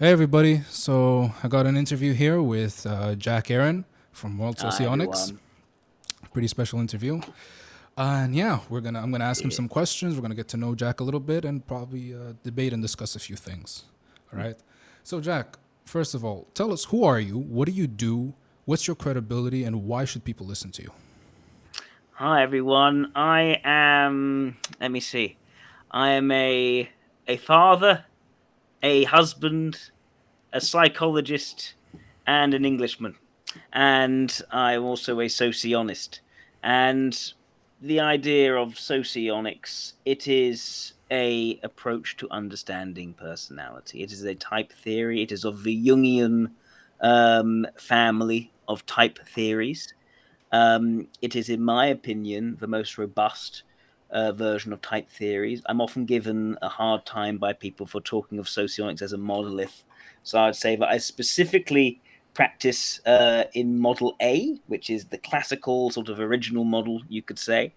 Hey everybody! So I got an interview here with Jack Aaron from World Hi, Socionics. everyone. Pretty special interview. And yeah, I'm gonna ask him Yeah. some questions. We're gonna get to know Jack a little bit and probably debate and discuss a few things. All right. So Jack, first of all, tell us who are you? What do you do? What's your credibility? And why should people listen to you? Hi, everyone. I am. Let me see. I am a father, a husband, a psychologist, and an Englishman. And I'm also a socionist. And the idea of socionics, it is a approach to understanding personality. It is a type theory. It is of the Jungian family of type theories. It is, in my opinion, the most robust version of type theories. I'm often given a hard time by people for talking of socionics as a monolith. So I'd say that I specifically practice in Model A, which is the classical sort of original model, you could say.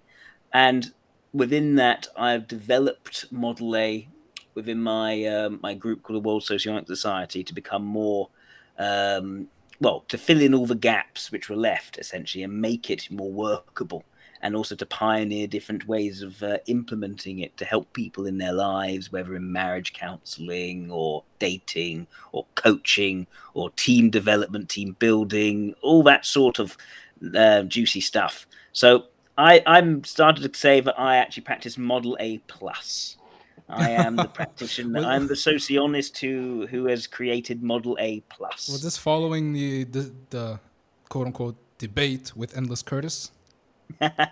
And within that, I've developed Model A within my group called the World Socionics Society to become more to fill in all the gaps which were left essentially and make it more workable, and also to pioneer different ways of implementing it to help people in their lives, whether in marriage counseling or dating or coaching or team development, team building, all that sort of juicy stuff. So I'm started to say that I actually practice Model A plus. I am the practitioner. was, I'm the socionist who has created Model A was plus. this following the quote unquote debate with Endless Curtis?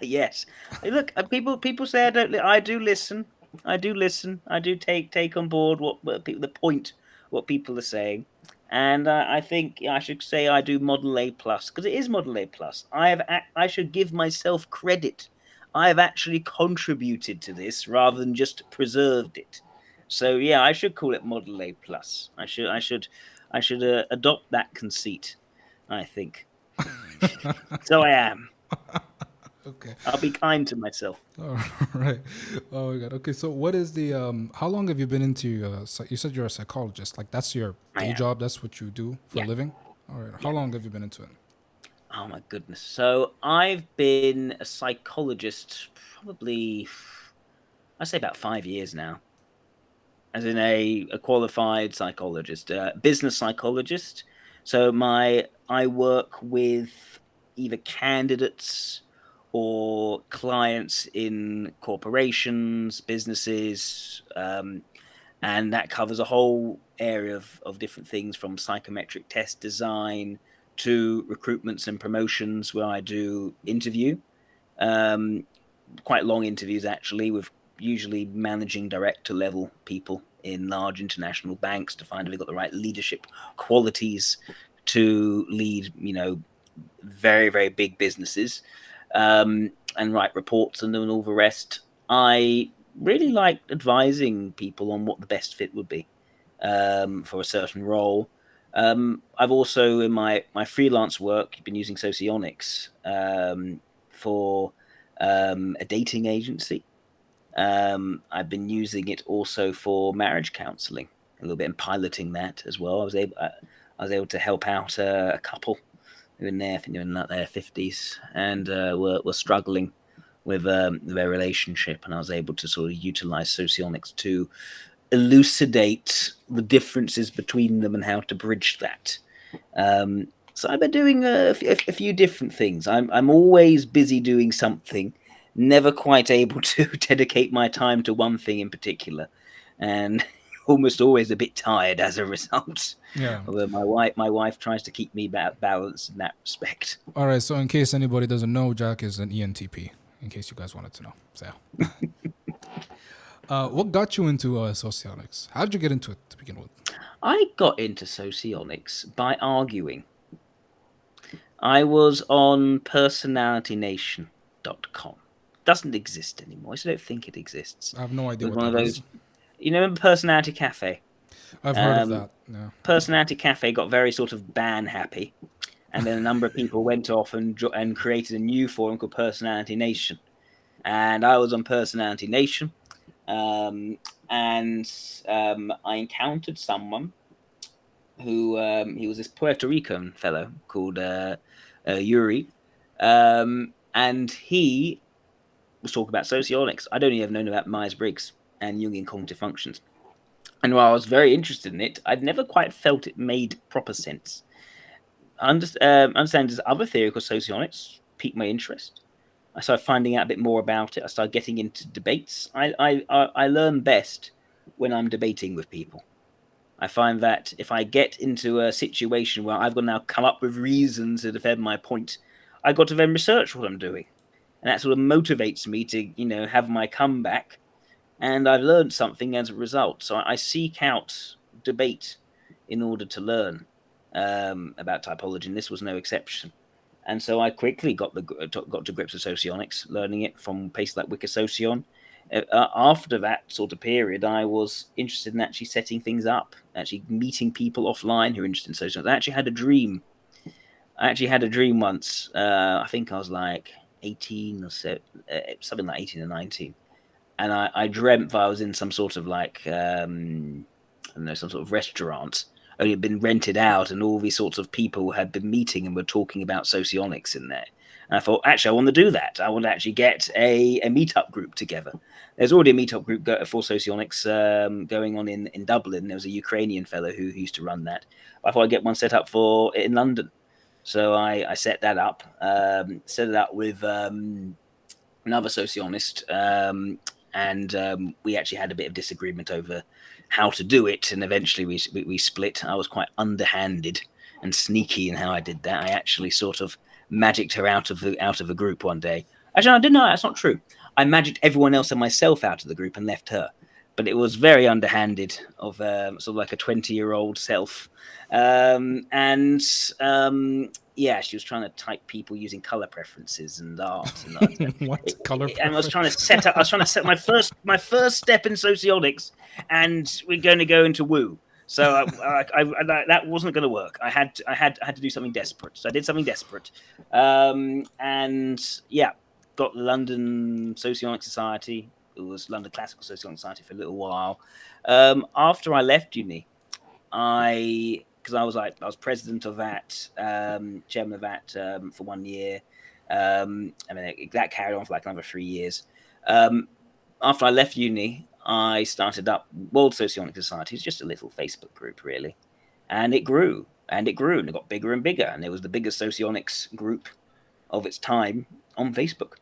Yes. Look, people say I don't. I do listen. I do listen. I do take on board what people, the point, what people are saying, and I think I should say I do Model A plus because it is Model A plus. I should give myself credit. I have actually contributed to this rather than just preserved it. So yeah, I should call it Model A plus. I should adopt that conceit. I think so. I am. Okay. I'll be kind to myself. All right. Oh my god. Okay. So, what is the How long have you been into? You said you're a psychologist. Like that's your I day am. job. That's what you do for a Yeah. living. All right. How Yeah. long have you been into it? Oh my goodness. So I've been a psychologist probably, I say about 5 years now, as in a qualified psychologist, business psychologist. So I work with either candidates or clients in corporations, businesses, and that covers a whole area of different things from psychometric test design to recruitments and promotions, where I do interview, um, quite long interviews actually, with usually managing director level people in large international banks to find if they've got the right leadership qualities to lead, very, very big businesses, and write reports and all the rest. I really like advising people on what the best fit would be for a certain role. I've also, in my freelance work, been using Socionics for a dating agency. I've been using it also for marriage counselling a little bit and piloting that as well. I was able to help out a couple who are in there, I think they're in like their 50s, and were struggling with their relationship, and I was able to sort of utilize socionics to elucidate the differences between them and how to bridge that. So I've been doing a few different things. I'm always busy doing something, never quite able to dedicate my time to one thing in particular, and almost always a bit tired as a result. Yeah. Although my wife tries to keep me balanced in that respect. All right. So, in case anybody doesn't know, Jack is an ENTP. In case you guys wanted to know. So, yeah. What got you into sociologics? How did you get into it to begin with? I got into socionics by arguing. I was on personalitynation.com. Doesn't exist anymore. I don't think it exists. I have no It idea was what one of that those, is. Personality Cafe. I've heard of Um, that. Yeah. Personality Cafe got very sort of ban happy, and then a number of people went off and created a new forum called Personality Nation, and I was on Personality Nation, um, and I encountered someone who he was this Puerto Rican fellow called Yuri, and he was talking about socionics. I'd only ever known about Myers-Briggs and Jungian cognitive functions. And while I was very interested in it, I'd never quite felt it made proper sense. Understand there's other theory called socionics piqued my interest. I started finding out a bit more about it. I started getting into debates. I learn best when I'm debating with people. I find that if I get into a situation where I've got to now come up with reasons to defend my point, I've got to then research what I'm doing. And that sort of motivates me to, have my comeback. And I've learned something as a result. So I seek out debate in order to learn about typology, and this was no exception. And so I quickly got to grips with socionics, learning it from places like Wikisocion. After that sort of period, I was interested in actually setting things up, actually meeting people offline who are interested in socionics. I actually had a dream. Once. I think I was like 18 or so, something like 18 or 19. And I dreamt that I was in some sort of like, I don't know, some sort of restaurant. Only had been rented out, and all these sorts of people had been meeting and were talking about socionics in there. And I thought, actually, I want to do that. I want to actually get a meetup group together. There's already a meetup group for socionics going on in Dublin. There was a Ukrainian fellow who used to run that. I thought I'd get one set up in London. So I set that up, set it up with another socionist, and we actually had a bit of disagreement over how to do it, and eventually we split. I was quite underhanded and sneaky in how I did that. I actually sort of magicked her out of the group one day. Actually, I didn't know. That's not true. I magicked everyone else and myself out of the group and left her. But it was very underhanded of sort of like a 20-year-old self. Yeah, she was trying to type people using color preferences and art. And What color? And I was trying to set my first step in socionics, and we're going to go into woo. So that wasn't going to work. I had to do something desperate. So I did something desperate, and yeah, got the London Socionics Society. It was London Classical Socionics Society for a little while. After I left uni, because I was president of that, chairman of that for 1 year. That carried on for like another 3 years. After I left uni, I started up World Socionics Society. It's just a little Facebook group, really. And it grew, and it got bigger and bigger. And it was the biggest socionics group of its time on Facebook.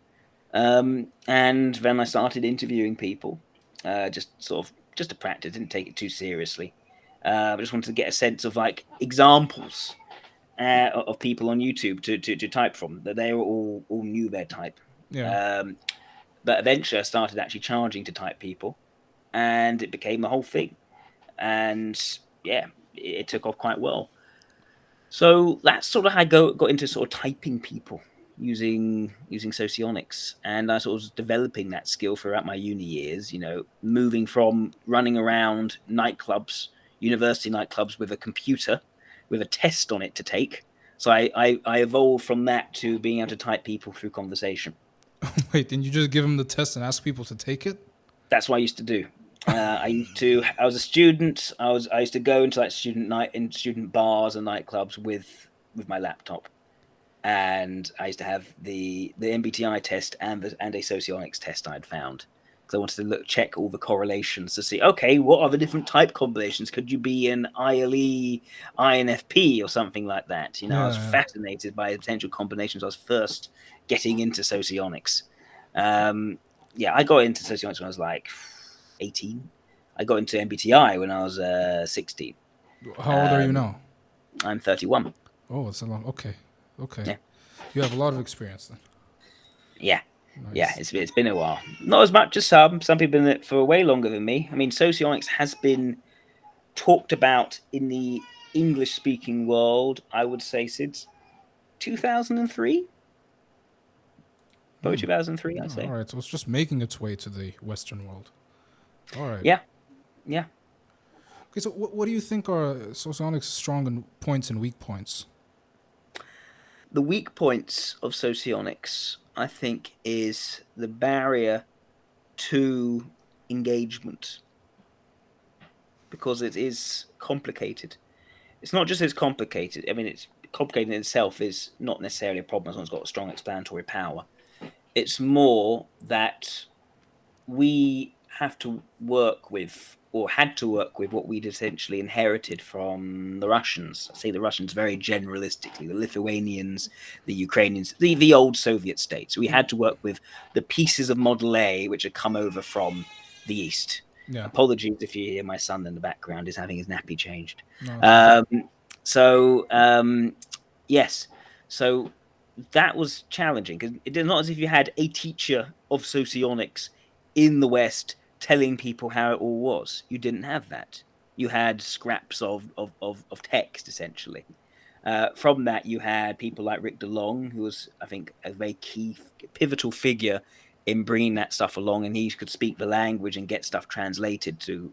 And then I started interviewing people, just to practice. Didn't take it too seriously. I just wanted to get a sense of like examples of people on YouTube to type from. That they were all knew their type. Yeah. But eventually I started actually charging to type people, and it became a whole thing. And yeah, it took off quite well. So that's sort of how I got into sort of typing people using socionics, and I sort of was developing that skill throughout my uni years. Moving from running around nightclubs, university nightclubs, with a computer with a test on it to take. So I evolved from that to being able to type people through conversation. Wait, didn't you just give them the test and ask people to take it? That's what I used to do. I was a student. I used to go into like student bars and nightclubs with my laptop, and I used to have the Mbti test and a socionics test I'd found, because I wanted to check all the correlations to see, okay, what are the different type combinations? Could you be an ILE, INFP, or something like that? I was fascinated by the potential combinations. I was first getting into socionics. I got into socionics when I was like 18. I got into MBTI when I was 16. How old are you now? I'm 31. Oh, it's a long. Okay. Yeah. You have a lot of experience then. Yeah. Nice. Yeah, it's been a while. Not as much as some. Some people have been in it for way longer than me. I mean, socionics has been talked about in the English-speaking world, I would say, since 2003. Probably 2003, I'd say. All right, so it's just making its way to the Western world. All right. Yeah. Okay, so what do you think are socionics' strong points and weak points? The weak points of socionics, I think, is the barrier to engagement, because it is complicated. It's not just it's complicated. I mean, it's complicated in itself is not necessarily a problem as long as it's got a strong explanatory power. It's more that we have to work with, or had to work with, what we'd essentially inherited from the Russians. I say the Russians very generalistically, the Lithuanians, the Ukrainians, the old Soviet states. We had to work with the pieces of Model A which had come over from the East. Yeah. Apologies if you hear my son in the background is having his nappy changed. No, it's fine. Yes, so that was challenging because it's not as if you had a teacher of socionics in the West telling people how it all was. You didn't have that. You had scraps of text, essentially. From that, you had people like Rick DeLong, who was, I think, a very key, pivotal figure in bringing that stuff along, and he could speak the language and get stuff translated to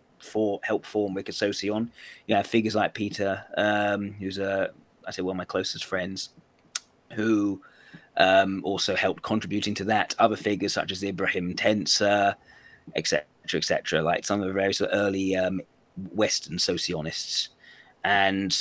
help form Wicked Socion. You have figures like Peter, who's I say one of my closest friends, who also helped contributing to that. Other figures such as Ibrahim Tensor, etc., like some of the very early Western socionists, and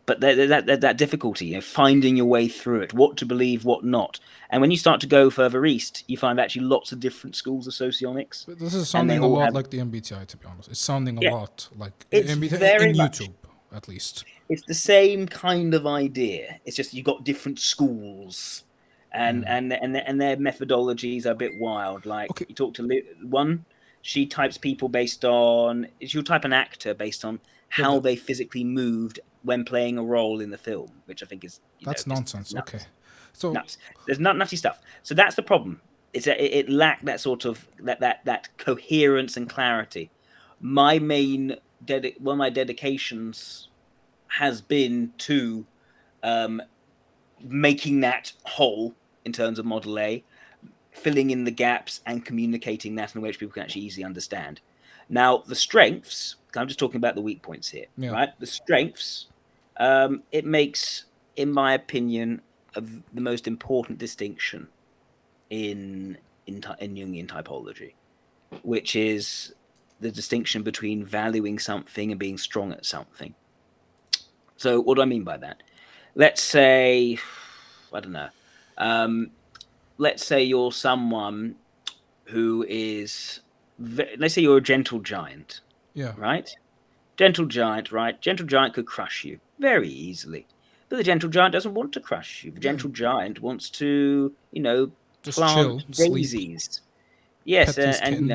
but that difficulty, finding your way through it, what to believe, what not. And when you start to go further east, you find actually lots of different schools of socionics. But this is sounding a lot like the MBTI, to be honest. It's sounding a lot like it's MBTI very in much, YouTube, at least. it's the same kind of idea. It's just you've got different schools, and their methodologies are a bit wild. Like you talk to one, she types people based on, she'll type an actor based on how they physically moved when playing a role in the film, which I think is that's nonsense. Okay, so nuts. There's nutty stuff. So that's the problem. It lacked that sort of that coherence and clarity. My main one of my dedications has been to making that whole in terms of Model A, filling in the gaps and communicating that in a way which people can actually easily understand. Now, the strengths, I'm just talking about the weak points here, right? The strengths, it makes, in my opinion, the most important distinction in Jungian typology, which is the distinction between valuing something and being strong at something. So what do I mean by that? Let's say, I don't know, let's say you're someone who is, let's say you're a gentle giant, right? Gentle giant, right? Gentle giant could crush you very easily. But the gentle giant doesn't want to crush you. The gentle giant wants to, just plant chill, daisies. Sleep. Yes, and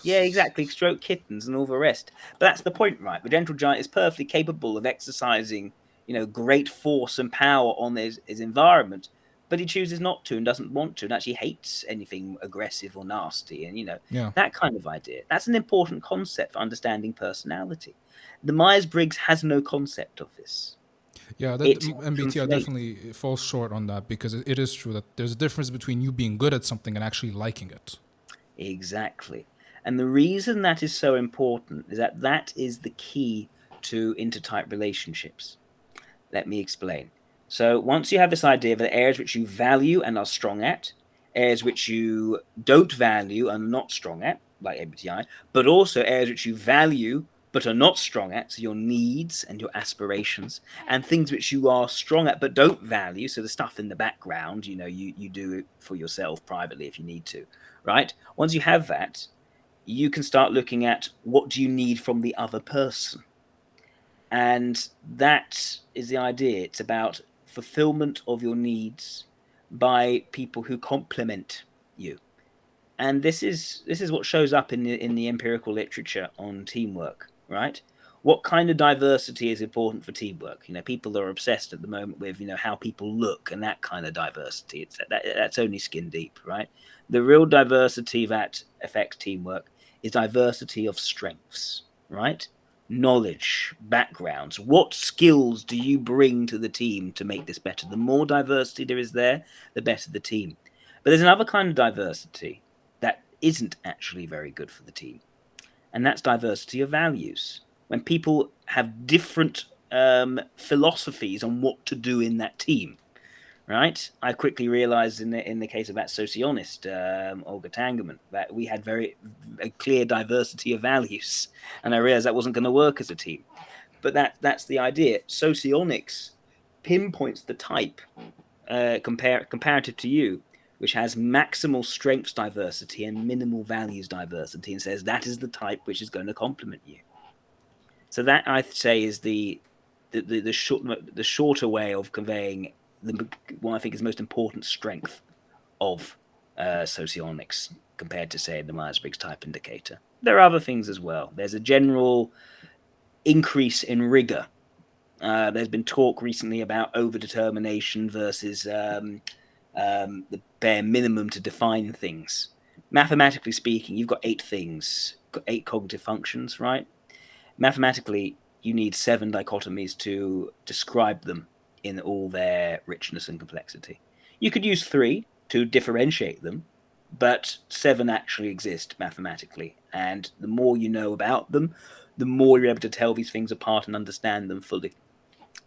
yeah, exactly, stroke kittens and all the rest. But that's the point, right? The gentle giant is perfectly capable of exercising, great force and power on his environment, but he chooses not to and doesn't want to and actually hates anything aggressive or nasty. And, that kind of idea. That's an important concept for understanding personality. The Myers-Briggs has no concept of this. Yeah, that MBTI definitely falls short on that, because it is true that there's a difference between you being good at something and actually liking it. Exactly. And the reason that is so important is that is the key to intertype relationships. Let me explain. So once you have this idea of the areas which you value and are strong at, areas which you don't value and are not strong at, like MBTI, but also areas which you value but are not strong at, so your needs and your aspirations, and things which you are strong at but don't value, so the stuff in the background, you do it for yourself privately if you need to, right? Once you have that, you can start looking at what do you need from the other person. And that is the idea. It's about fulfillment of your needs by people who complement you. And this is what shows up in the empirical literature on teamwork, right? What kind of diversity is important for teamwork? People are obsessed at the moment with, how people look and that kind of diversity. That's only skin deep, right? The real diversity that affects teamwork is diversity of strengths, right? Knowledge, backgrounds. What skills do you bring to the team to make this better? The more diversity there is there, the better the team. But there's another kind of diversity that isn't actually very good for the team, and that's diversity of values. When people have different philosophies on what to do in that team, right? I quickly realized in the case of that socionist, Olga Tangerman, that we had a clear diversity of values, and I realized that wasn't going to work as a team. But that's the idea. Socionics pinpoints the type comparative to you, which has maximal strengths diversity and minimal values diversity, and says that is the type which is going to complement you. So that, I'd say, is the shorter way of conveying what I think is most important strength of socionics compared to, say, the Myers-Briggs type indicator. There are other things as well. There's a general increase in rigor. There's been talk recently about overdetermination versus the bare minimum to define things. Mathematically speaking, you've got 8 things, got 8 cognitive functions, right? Mathematically, you need 7 dichotomies to describe them in all their richness and complexity. You could use 3 to differentiate them, but 7 actually exist mathematically. And the more you know about them, the more you're able to tell these things apart and understand them fully.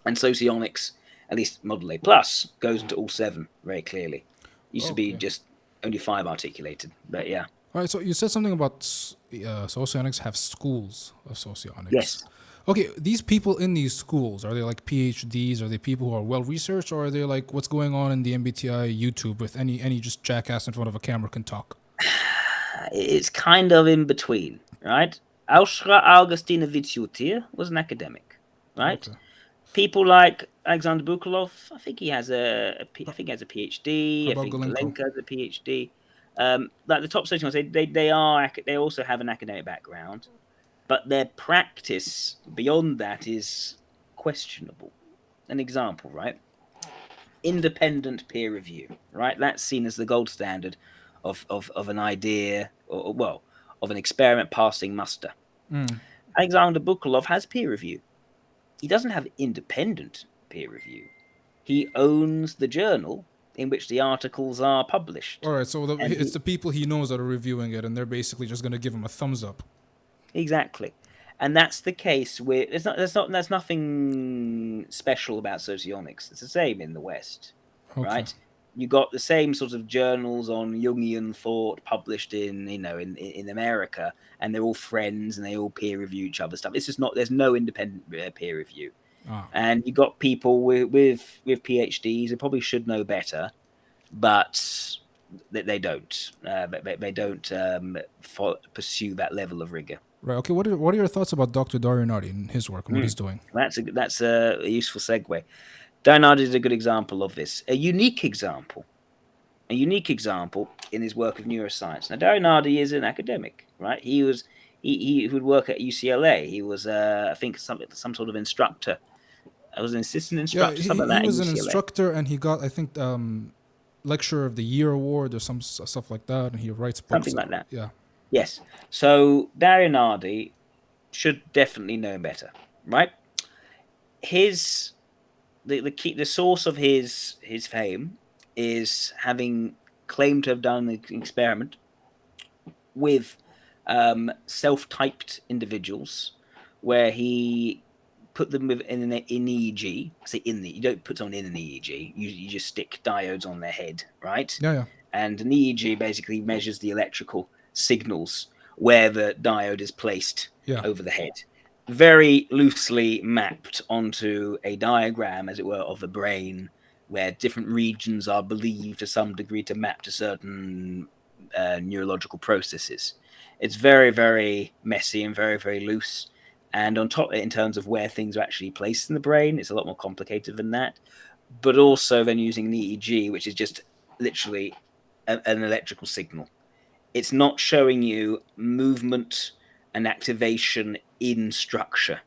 And socionics, at least Model A Plus, goes into all 7 very clearly. Used to be just only 5 articulated, but yeah. All right, so you said something about socionics have schools of socionics. Yes. Okay, these people in these schools, are they like PhDs? Are they people who are well researched, or are they like what's going on in the MBTI YouTube with any just jackass in front of a camera can talk? It's kind of in between, right? Aushra Augustina Vitsutir was an academic, right? Okay. People like Alexander Bukalov, I think he has a PhD. How I about think Galenko? Galenko has a PhD. Like the top sociologists, they also have an academic background, but their practice beyond that is questionable. An example, right? Independent peer review, right? That's seen as the gold standard of an idea, or of an experiment passing muster. Alexander Bukalov has peer review. He doesn't have independent peer review. He owns the journal in which the articles are published. All right, so it's the people he knows that are reviewing it, and they're basically just going to give him a thumbs up. Exactly. And that's the case with there's nothing special about socionics. It's the same in the West, right? You got the same sort of journals on Jungian thought published in America, and they're all friends and they all peer review each other's stuff. It's just not, there's no independent peer review. And you got people with PhDs who probably should know better, but they don't. They don't pursue that level of rigor. Right. Okay. What are your thoughts about Dr. Dario Nardi and his work and what he's doing? That's a useful segue. Dario Nardi is a good example of this. A unique example in his work of neuroscience. Now, Dario Nardi is an academic, right? He would work at UCLA. He was, I think, some sort of instructor. I was an assistant instructor, something like that. He was an instructor, and he got, I think, Lecturer of the Year award or some stuff like that, and he writes books. Something like that. Yeah. Yes. So Dario Nardi should definitely know better, right? The source of his fame is having claimed to have done an experiment with self-typed individuals, where he put them in an EEG. You don't put someone in an EEG. You just stick diodes on their head, right? Yeah. And an EEG basically measures the electrical signals where the diode is placed over the head, very loosely mapped onto a diagram, as it were, of the brain, where different regions are believed to some degree to map to certain neurological processes. It's very, very messy and very, very loose. And on top, in terms of where things are actually placed in the brain, it's a lot more complicated than that. But also then using an EEG, which is just literally an electrical signal. It's not showing you movement and activation in structure,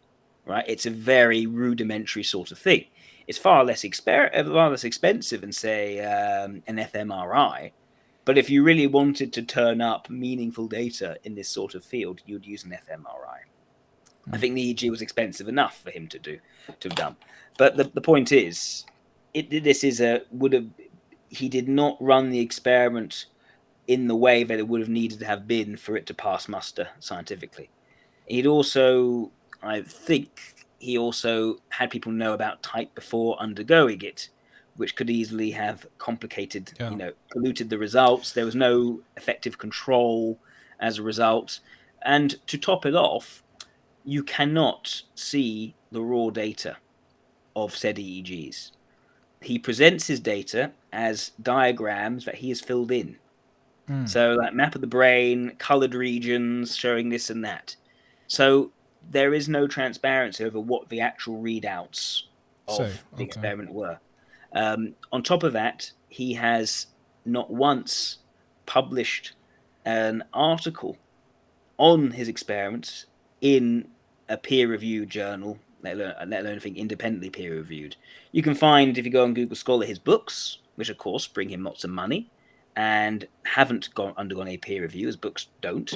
right? It's a very rudimentary sort of thing. It's far less expensive than, say, an fMRI. But if you really wanted to turn up meaningful data in this sort of field, you'd use an fMRI. I think the EEG was expensive enough for him to have done. But the point is, he did not run the experiment in the way that it would have needed to have been for it to pass muster scientifically. He also had people know about type before undergoing it, which could easily have complicated, polluted the results. There was no effective control as a result. And to top it off, you cannot see the raw data of said EEGs. He presents his data as diagrams that he has filled in. So like map of the brain, colored regions showing this and that. So there is no transparency over what the actual readouts of the experiment were. On top of that, he has not once published an article on his experiments in a peer-reviewed journal, let alone anything independently peer-reviewed. You can find, if you go on Google Scholar, his books, which of course bring him lots of money and haven't undergone a peer review, as books don't.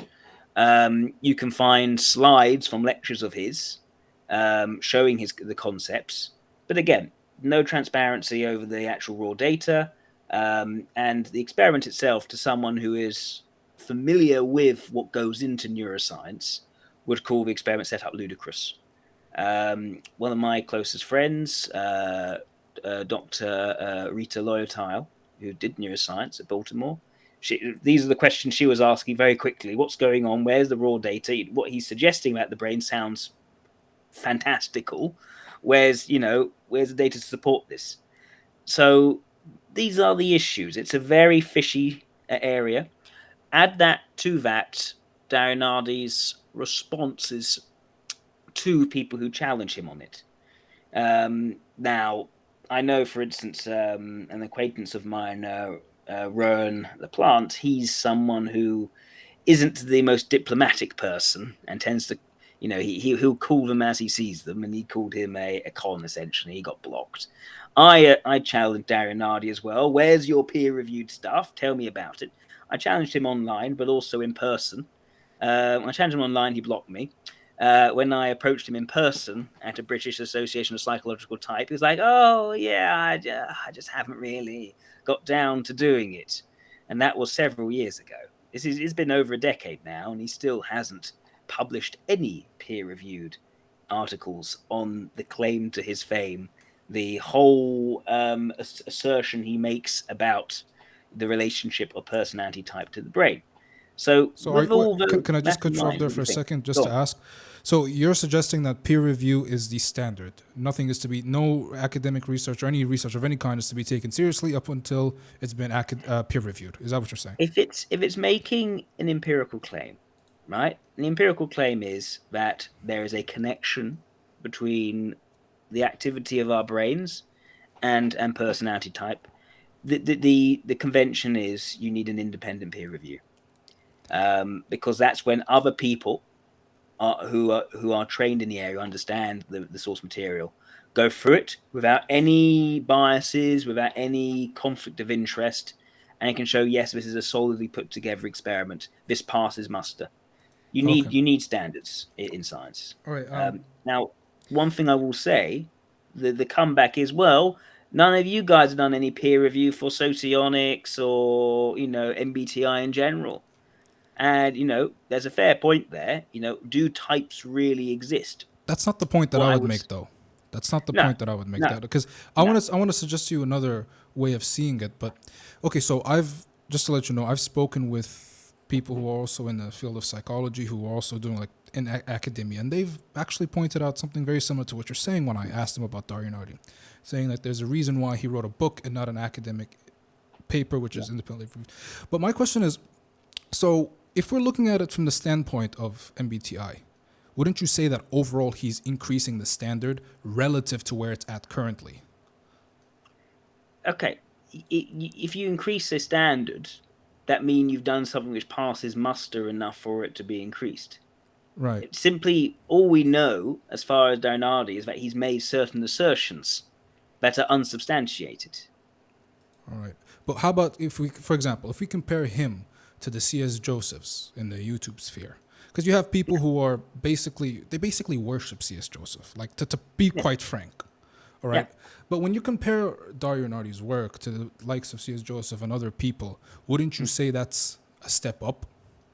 You can find slides from lectures of his showing the concepts, but again, no transparency over the actual raw data, and the experiment itself, to someone who is familiar with what goes into neuroscience, would call the experiment setup ludicrous. One of my closest friends, Dr. Rita Loyotile, who did neuroscience at Baltimore, these are the questions she was asking very quickly. What's going on? Where's the raw data? What he's suggesting about the brain sounds fantastical. Where's the data to support this? So these are the issues. It's a very fishy area. Add that to that, Dario Nardi's responses to people who challenge him on it. Now, I know, for instance, an acquaintance of mine, Rowan LaPlante, he's someone who isn't the most diplomatic person and tends to, he'll call them as he sees them, and he called him a con, essentially. He got blocked. I challenged Dario Nardi as well. Where's your peer-reviewed stuff? Tell me about it. I challenged him online, but also in person. I challenged him online, he blocked me. When I approached him in person at a British Association of Psychological Type, he was like, oh, yeah, I just haven't really got down to doing it. And that was several years ago. It's been over a decade now, and he still hasn't published any peer-reviewed articles on the claim to his fame, the whole assertion he makes about the relationship of personality type to the brain. So can I just cut you off there for a second, just to ask? So you're suggesting that peer review is the standard. No academic research or any research of any kind is to be taken seriously up until it's been peer reviewed. Is that what you're saying? If it's making an empirical claim, right? An empirical claim is that there is a connection between the activity of our brains and personality type. The convention is you need an independent peer review. Because that's when other people who are trained in the area, understand the source material, go through it without any biases, without any conflict of interest, and it can show, yes, this is a solidly put together experiment. This passes muster. You need standards in science. All right. Now, one thing I will say, the comeback is, well, none of you guys have done any peer review for Socionics or Mbti in general. And, there's a fair point there. Do types really exist? That's not the point that I would make, though. That's not the point that I would make, because I want to suggest to you another way of seeing it. But, okay, so just to let you know, I've spoken with people who are also in the field of psychology, who are also doing like in academia, and they've actually pointed out something very similar to what you're saying when I asked them about Dario Nardi, saying that there's a reason why he wrote a book and not an academic paper, which is independently reviewed. But my question is, so if we're looking at it from the standpoint of MBTI, wouldn't you say that overall he's increasing the standard relative to where it's at currently? Okay. If you increase the standard, that means you've done something which passes muster enough for it to be increased. Right. It's simply, all we know as far as Dario Nardi is that he's made certain assertions that are unsubstantiated. All right. But how about for example, if we compare him to the C.S. Josephs in the YouTube sphere? Because you have people who are basically worship C.S. Joseph, like to be quite frank. All right. Yeah. But when you compare Dario Nardi's work to the likes of C.S. Joseph and other people, wouldn't you say that's a step up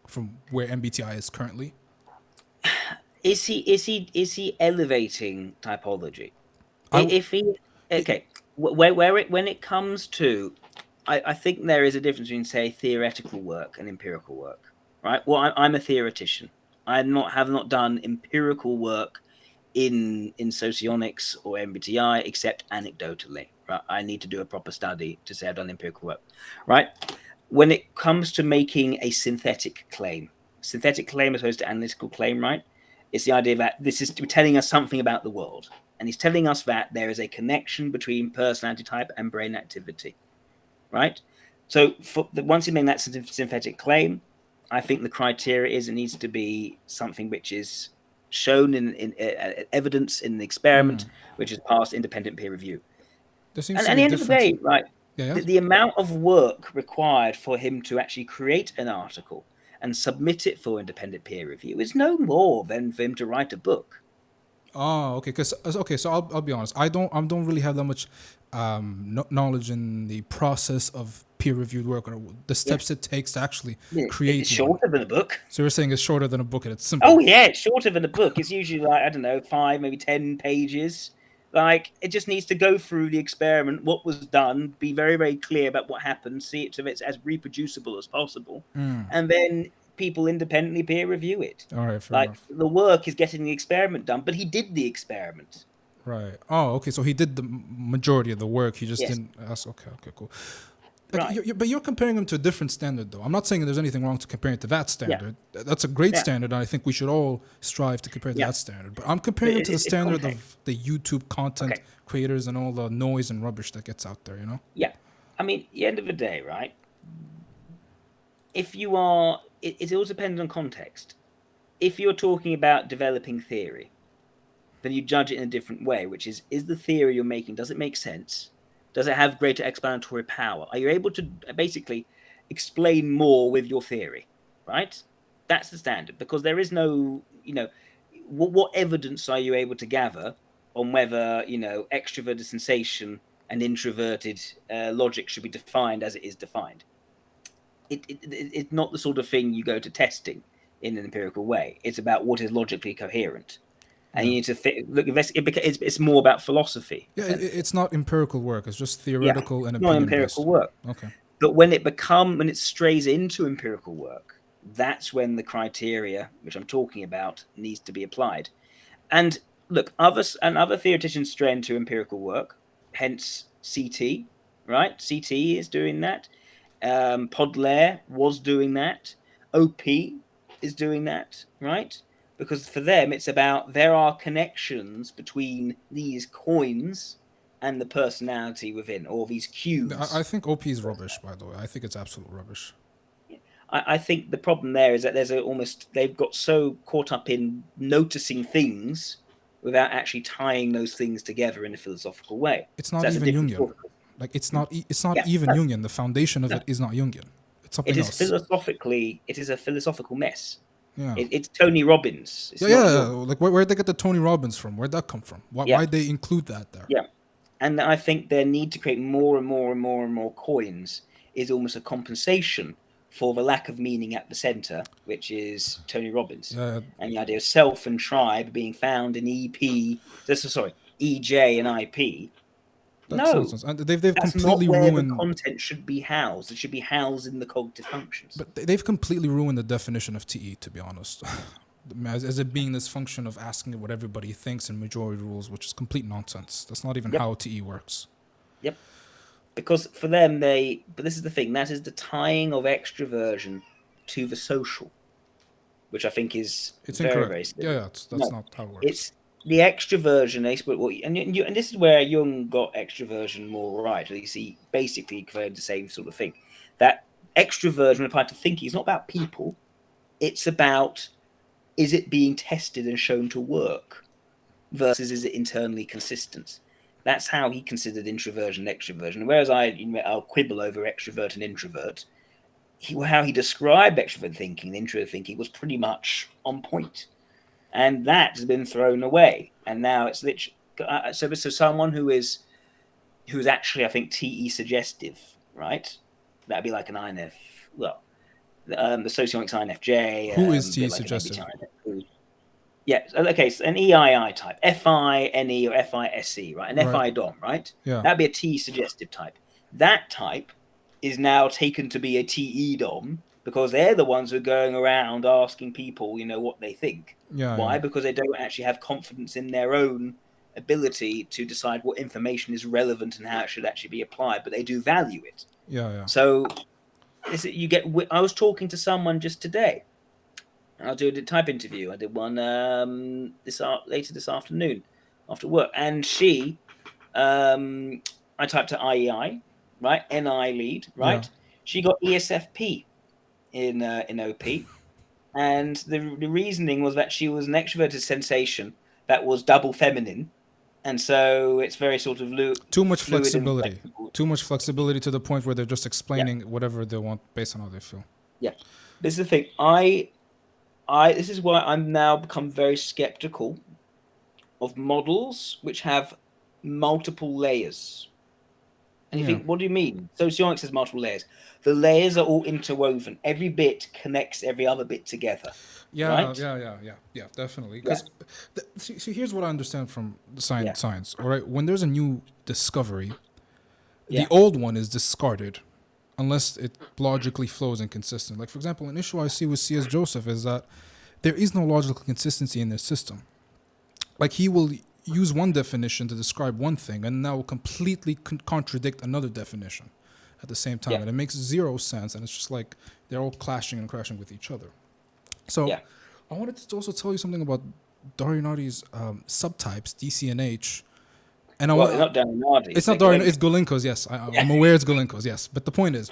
from where MBTI is currently? Is he elevating typology? When it comes to, I think there is a difference between, say, theoretical work and empirical work, right? Well, I'm a theoretician. I have not done empirical work in socionics or MBTI except anecdotally. Right? I need to do a proper study to say I've done empirical work. Right? When it comes to making a synthetic claim as opposed to analytical claim, right? It's the idea that this is telling us something about the world. And he's telling us that there is a connection between personality type and brain activity, right? So once you make that synthetic claim, I think the criteria is it needs to be something which is shown in evidence in the experiment, which is passed independent peer review. There seems And to at be the a end of the difference. day, right, Yeah. the amount of work required for him to actually create an article and submit it for independent peer review is no more than for him to write a book. Oh, okay. So I'll be honest. I don't really have that much knowledge in the process of peer-reviewed work or the steps it takes to actually create. It's shorter than a book. So you're saying it's shorter than a book and it's simple. Oh yeah, it's shorter than a book. It's usually like, I don't know, 5, maybe 10 pages. Like, it just needs to go through the experiment, what was done, be very, very clear about what happened, see it so it's as reproducible as possible, and then people independently peer review it. All right, fair enough. The work is getting the experiment done, but he did the experiment. Right. Oh, okay. So he did the majority of the work. He just Yes. didn't ask. Okay, cool. Right. But you're comparing him to a different standard, though. I'm not saying there's anything wrong to comparing it to that standard. Yeah. That's a great standard, and I think we should all strive to compare to that standard. But I'm comparing him to the standard of the YouTube content creators and all the noise and rubbish that gets out there, you know? Yeah. I mean, at the end of the day, right? If you are, it all depends on context. If you're talking about developing theory, then you judge it in a different way, which is the theory you're making, does it make sense? Does it have greater explanatory power? Are you able to basically explain more with your theory, right? That's the standard, because there is no, what evidence are you able to gather on whether, extroverted sensation and introverted logic should be defined as it is defined? It's not the sort of thing you go to testing in an empirical way. It's about what is logically coherent. And you need to look. It's more about philosophy. Yeah, it's not empirical work. It's just theoretical and opinion-based. Not empirical work. Okay. But when it strays into empirical work, that's when the criteria, which I'm talking about, needs to be applied. And look, other theoreticians stray into empirical work. Hence CT, right? CT is doing that. Podler was doing that. OP is doing that, right? Because for them, it's about there are connections between these coins and the personality within, or these cues. I think OP is rubbish, by the way. I think it's absolute rubbish. I think the problem there is that they've got so caught up in noticing things without actually tying those things together in a philosophical way. It's not even Jungian. Like it's not even Jungian. The foundation of it is not Jungian. It's something else. It is a philosophical mess. Yeah. It's Tony Robbins. It's like where'd they get the Tony Robbins from? Where'd that come from? Why'd they include that there? Yeah. And I think their need to create more and more and more and more coins is almost a compensation for the lack of meaning at the center, which is Tony Robbins. And the idea of self and tribe being found in EJ and IP. Nonsense. And they've that's completely not where ruined the content should be housed. It should be housed in the cognitive functions. But they've completely ruined the definition of TE, to be honest. As it being this function of asking what everybody thinks in majority rules, which is complete nonsense. That's not even how TE works. Yep. Because for them, but this is the thing, that is the tying of extroversion to the social, which I think is very, very simple. Yeah, that's not how it works. It's the extroversion, and this is where Jung got extroversion more right. At least he basically created the same sort of thing. That extroversion applied to thinking is not about people. It's about, is it being tested and shown to work versus is it internally consistent? That's how he considered introversion and extroversion. Whereas I'll quibble over extrovert and introvert, how he described extrovert thinking and introvert thinking was pretty much on point. And that has been thrown away. And now it's literally... So someone who is actually, I think, TE suggestive, right? That'd be like an INF... Well, the Socionics INFJ... Who is TE suggestive? Yeah, okay, so an EII type, FINE or FISE, right? An FI DOM, right? Yeah. That'd be a T suggestive type. That type is now taken to be a TE DOM because they're the ones who are going around asking people, what they think. Yeah. Why? Yeah. Because they don't actually have confidence in their own ability to decide what information is relevant and how it should actually be applied, but they do value it. Yeah. Yeah. So I was talking to someone just today. I'll do a type interview. I did one later this afternoon after work, and she, I typed to IEI, right? NI lead, right? Yeah. She got ESFP in OP, and the reasoning was that she was an extroverted sensation that was double feminine, and so it's very sort of Too much fluid and flexibility. flexible. Too much flexibility to the point where they're just Yeah, explaining whatever they want based on how they feel. yeah. This is the thing. This is why I'm now become very skeptical of models which have multiple layers. And you Yeah. think, what do you mean? Socionics has multiple layers. The layers are all interwoven. Every bit connects every other bit together. Yeah, right? yeah, definitely. Yeah. Because see, here's what I understand from the Yeah. science. All right, when there's a new discovery, Yeah. the old one is discarded unless it logically flows and consistent. Like for example, an issue I see with C.S. Joseph is that there is no logical consistency in their system. Like he will use one definition to describe one thing and now completely contradict another definition at the same time, Yeah. and it makes zero sense. And it's just like they're all clashing and crashing with each other. So Yeah. I wanted to also tell you something about Dario Nardi's subtypes, DC and H. And Well, it's not Dario Nardi. it's not Dario, it's Golinko's, yes. I'm aware it's Golinko's, yes. But the point is,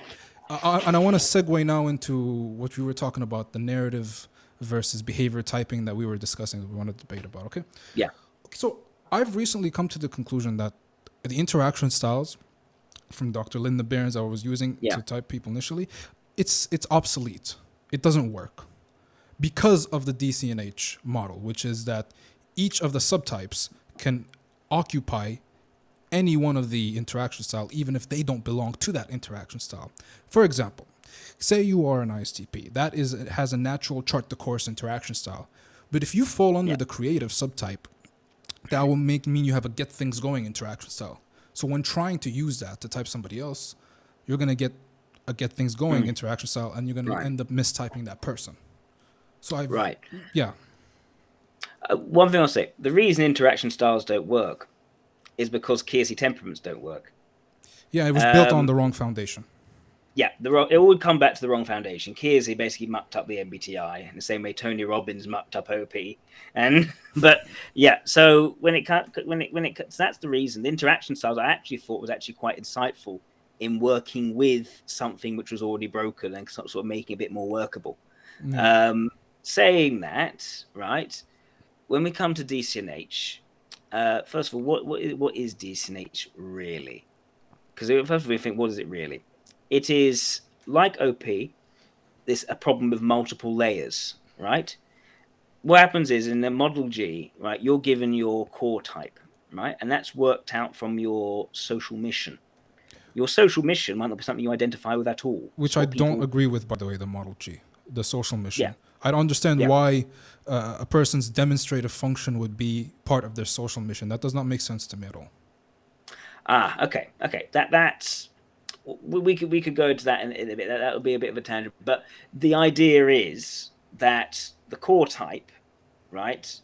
and I want to segue now into what we were talking about, the narrative versus behavior typing that we were discussing, that we want to debate about, okay? Yeah. So I've recently come to the conclusion that the interaction styles from Dr. Linda Behrens I was using to type people initially, it's obsolete. It doesn't work because of the DC and H model, which is that each of the subtypes can occupy any one of the interaction style, even if they don't belong to that interaction style. For example, say you are an ISTP. It has a natural chart the course interaction style. But if you fall under the creative subtype, that will mean you have a get things going interaction style. So when trying to use that to type somebody else, you're going to get a get things going interaction style, and you're going to end up mistyping that person. So yeah. One thing I'll say, the reason interaction styles don't work is because Kiersey temperaments don't work. Yeah, it was built on the wrong foundation. Yeah, it would come back to the wrong foundation. Kiersey basically mucked up the MBTI in the same way Tony Robbins mucked up OP. But yeah, so so that's the reason. The interaction styles I actually thought was actually quite insightful in working with something which was already broken and sort of making it a bit more workable. Saying that, right, when we come to DCNH, first of all, what is DCNH really? Because first of all, we think, what is it really? It is like OP, a problem with multiple layers, right? What happens is in the Model G, right, you're given your core type, right? And that's worked out from your social mission. Your social mission might not be something you identify with at all. Which I don't agree with, by the way, the Model G, the social mission. Yeah. I don't understand why a person's demonstrative function would be part of their social mission. That does not make sense to me at all. Okay. That's we could go into that in a bit. That would be a bit of a tangent. But the idea is that the core type, right?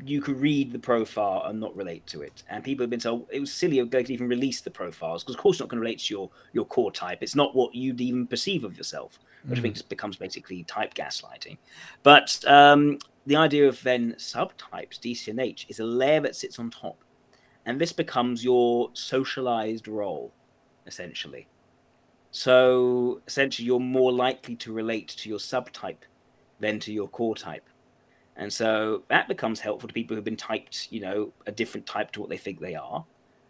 You could read the profile and not relate to it. And people have been told it was silly of going to even release the profiles because, of course, it's not going to relate to your core type. It's not what you'd even perceive of yourself, which I think becomes basically type gaslighting. But the idea of then subtypes, DC and H, is a layer that sits on top. And this becomes your socialized role, essentially. So, essentially, you're more likely to relate to your subtype than to your core type. And so that becomes helpful to people who've been typed, a different type to what they think they are.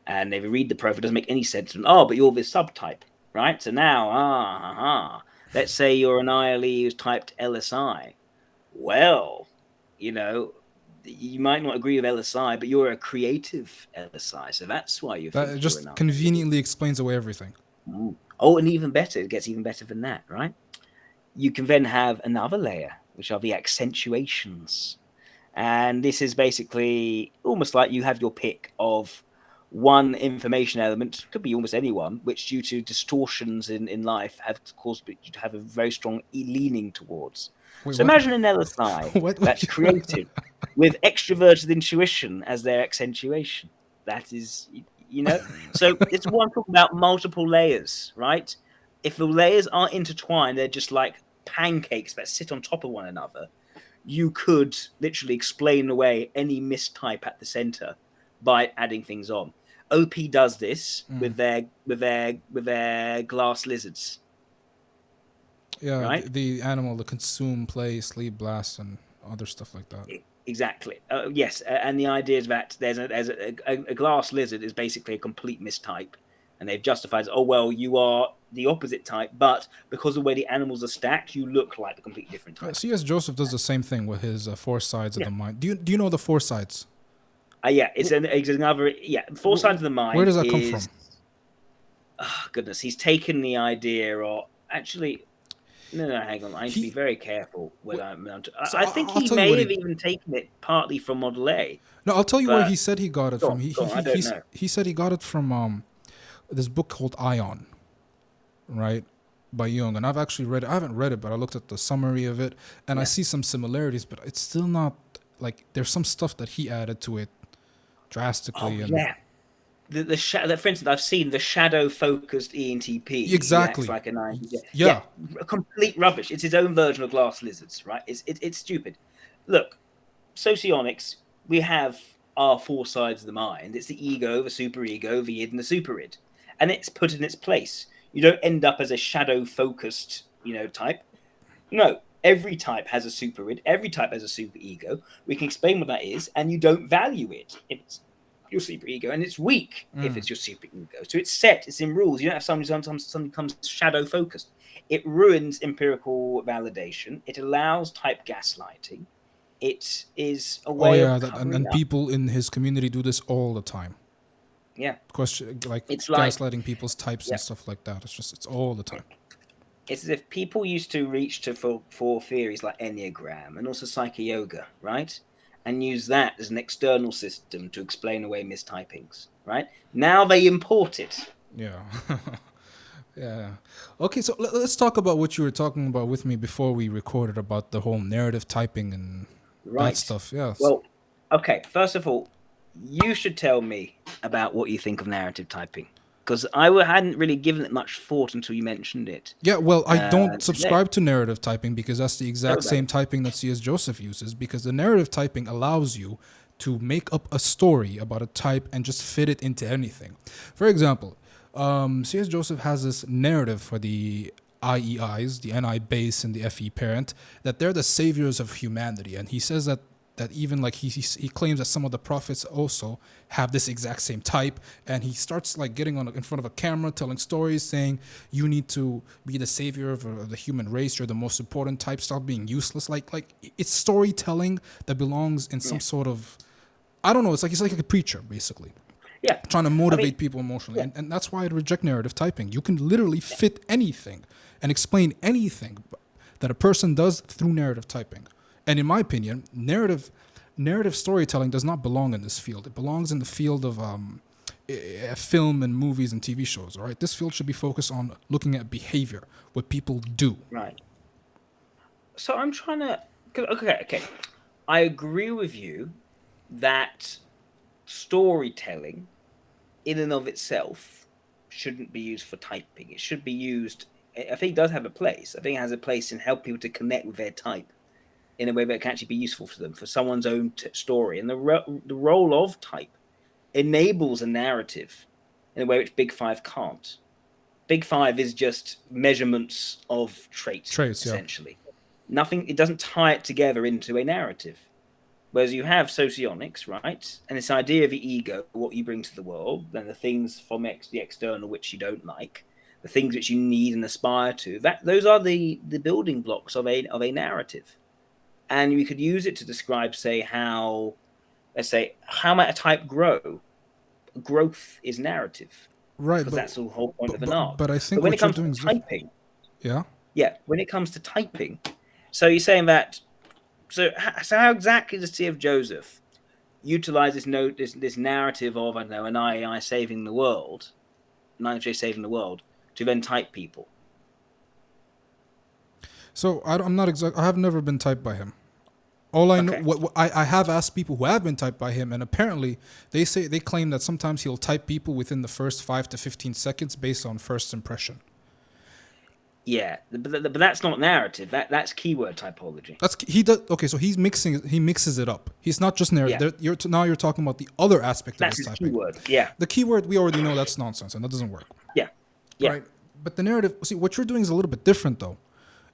And they read the profile, it doesn't make any sense to them. Oh, but you're this subtype, right? So now, let's say you're an ILE who's typed LSI. Well, you might not agree with LSI, but you're a creative LSI. So that's why you think that just conveniently explains away everything. Oh, and even better, it gets even better than that, right? You can then have another layer, which are the accentuations. And this is basically almost like you have your pick of one information element, could be almost anyone, which due to distortions in life have caused you to have a very strong leaning towards. Wait, So what? imagine an LSI What? that's creative with extroverted intuition as their accentuation. That is, so it's one talking about multiple layers, right? If the layers aren't intertwined, they're just like pancakes that sit on top of one another. You could literally explain away any mistype at the center by adding things on. OP does this with their glass lizards. Yeah, Right? the animal that consume, play, sleep, blast, and other stuff like that. Exactly. Yes, and the idea is that there's a glass lizard is basically a complete mistype, and they've justified, oh well, you are the opposite type, but because of the way the animals are stacked, you look like a completely different type. C.S. Joseph does the same thing with his four sides of the mind. Do you know the four sides? Yeah, it's another. Yeah, four sides of the mind. Where does that come from? Oh, goodness, he's taken the idea, or actually, no, hang on. I need to be very careful when I think he may have even taken it partly from Model A. No, I'll tell you where he said he got it from. I don't know. He said he got it from this book called Ion, right, by Jung. And I've actually read it. I haven't read it, but I looked at the summary of it, and I see some similarities, but it's still not like there's some stuff that he added to it drastically. For instance, I've seen the shadow-focused ENTP. Exactly. Like an INTJ. Yeah. Complete rubbish. It's his own version of glass lizards, right? It's stupid. Look, socionics, we have our four sides of the mind. It's the ego, the superego, the id, and the superid. And it's put in its place. You don't end up as a shadow-focused, type. No. Every type has a superid. Every type has a superego. We can explain what that is, and you don't value it if it's your superego, and it's weak if it's your superego. So it's set. It's in rules. You don't have somebody becomes shadow focused. It ruins empirical validation. It allows type gaslighting. It is a way of and people in his community do this all the time. Yeah, question it's gaslighting people's types and stuff like that. It's all the time. It's as if people used to reach to for theories like Enneagram and also Psycho Yoga, right? And use that as an external system to explain away mistypings, right? Now they import it. Yeah. Yeah. Okay, so let's talk about what you were talking about with me before we recorded about the whole narrative typing and that stuff. Yes. Well, okay, first of all, you should tell me about what you think of narrative typing. Because I hadn't really given it much thought until you mentioned it. Yeah, well, I don't subscribe to narrative typing because that's the exact same typing that C.S. Joseph uses, because the narrative typing allows you to make up a story about a type and just fit it into anything. For example, C.S. Joseph has this narrative for the IEIs, the NI base and the FE parent, that they're the saviors of humanity. And he says that even like he claims that some of the prophets also have this exact same type, and he starts like getting in front of a camera telling stories saying you need to be the savior of the human race, you're the most important type, stop being useless. Like it's storytelling that belongs in some sort of, I don't know, it's like a preacher basically. Yeah, trying to motivate people emotionally. And that's why I reject narrative typing. You can literally fit anything and explain anything that a person does through narrative typing. And in my opinion, narrative storytelling does not belong in this field. It belongs in the field of film and movies and TV shows. All right, this field should be focused on looking at behavior, what people do. Right. So I'm trying to. Okay. I agree with you that storytelling, in and of itself, shouldn't be used for typing. It should be used. I think it does have a place. I think it has a place in helping people to connect with their type in a way that can actually be useful for them, for someone's own story. And the role of type enables a narrative in a way which Big Five can't. Big Five is just measurements of traits essentially. Nothing, it doesn't tie it together into a narrative. Whereas you have socionics, right? And this idea of the ego, what you bring to the world, then the things from the external which you don't like, the things which you need and aspire to, those are the building blocks of a narrative. And we could use it to describe, say, how might a type grow? Growth is narrative. Right. Because that's the whole point of an art. But I think when it comes to typing... Yeah? Yeah, when it comes to typing... So you're saying that... So how exactly does C.F. Joseph utilize this narrative of, I don't know, an AI saving the world, an INTJ saving the world, to then type people. So I'm not exact. I have never been typed by him. All I know, Okay. what I have asked people who have been typed by him, and apparently they claim that sometimes he'll type people within the first 5 to 15 seconds based on first impression. Yeah, but that's not narrative. That's keyword typology. That's he does. Okay, so he mixes it up. He's not just narrative. Yeah. Now you're talking about the other aspect of That's his his typing. keyword. Yeah. The keyword we already know that's nonsense and that doesn't work. Yeah. Yeah. Right. But the narrative. See, what you're doing is a little bit different though.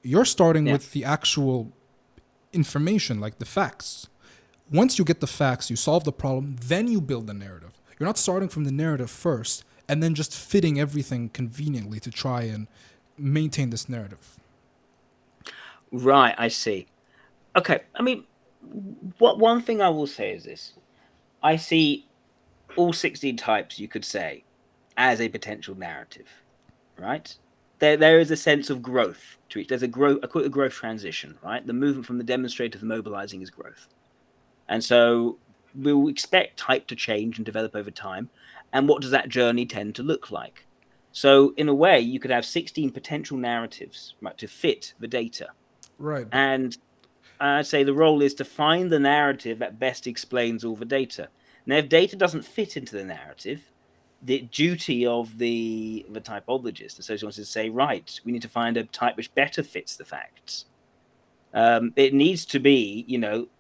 You're starting with the actual information, like the facts. Once you get the facts, you solve the problem, then you build the narrative. You're not starting from the narrative first and then just fitting everything conveniently to try and maintain this narrative. Right, I see. Okay, I mean, one thing I will say is this. I see all 16 types, you could say, as a potential narrative, right? There is a sense of growth to each. There's a growth transition, right? The movement from the demonstrator to the mobilizing is growth. And so we'll expect type to change and develop over time. And what does that journey tend to look like? So in a way, you could have 16 potential narratives, right, to fit the data. Right. And I'd say the role is to find the narrative that best explains all the data. Now, if data doesn't fit into the narrative, the duty of the typologist, the sociologist, is to say, right, we need to find a type which better fits the facts. It needs to be,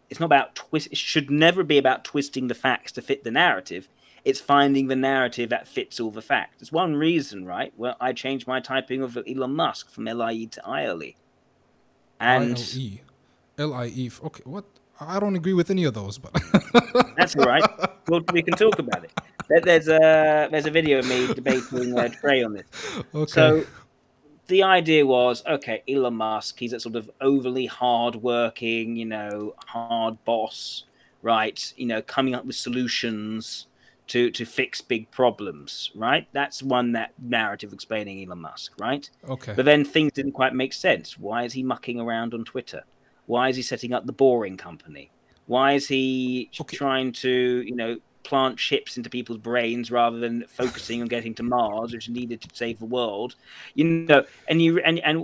it's not about it should never be about twisting the facts to fit the narrative. It's finding the narrative that fits all the facts. It's one reason, right? Well, I changed my typing of Elon Musk from LIE to ILE. And ILE. LIE. Okay, what? I don't agree with any of those, but that's all right. Well, we can talk about it. There's a video of me debating Trey on this. okay. So the idea was, okay, Elon Musk, he's a sort of overly hard-working, hard boss, right? Coming up with solutions to fix big problems, right? That's that narrative explaining Elon Musk, right? Okay. But then things didn't quite make sense. Why is he mucking around on Twitter? Why is he setting up the Boring Company? Why is he trying to, plant chips into people's brains rather than focusing on getting to Mars, which is needed to save the world? And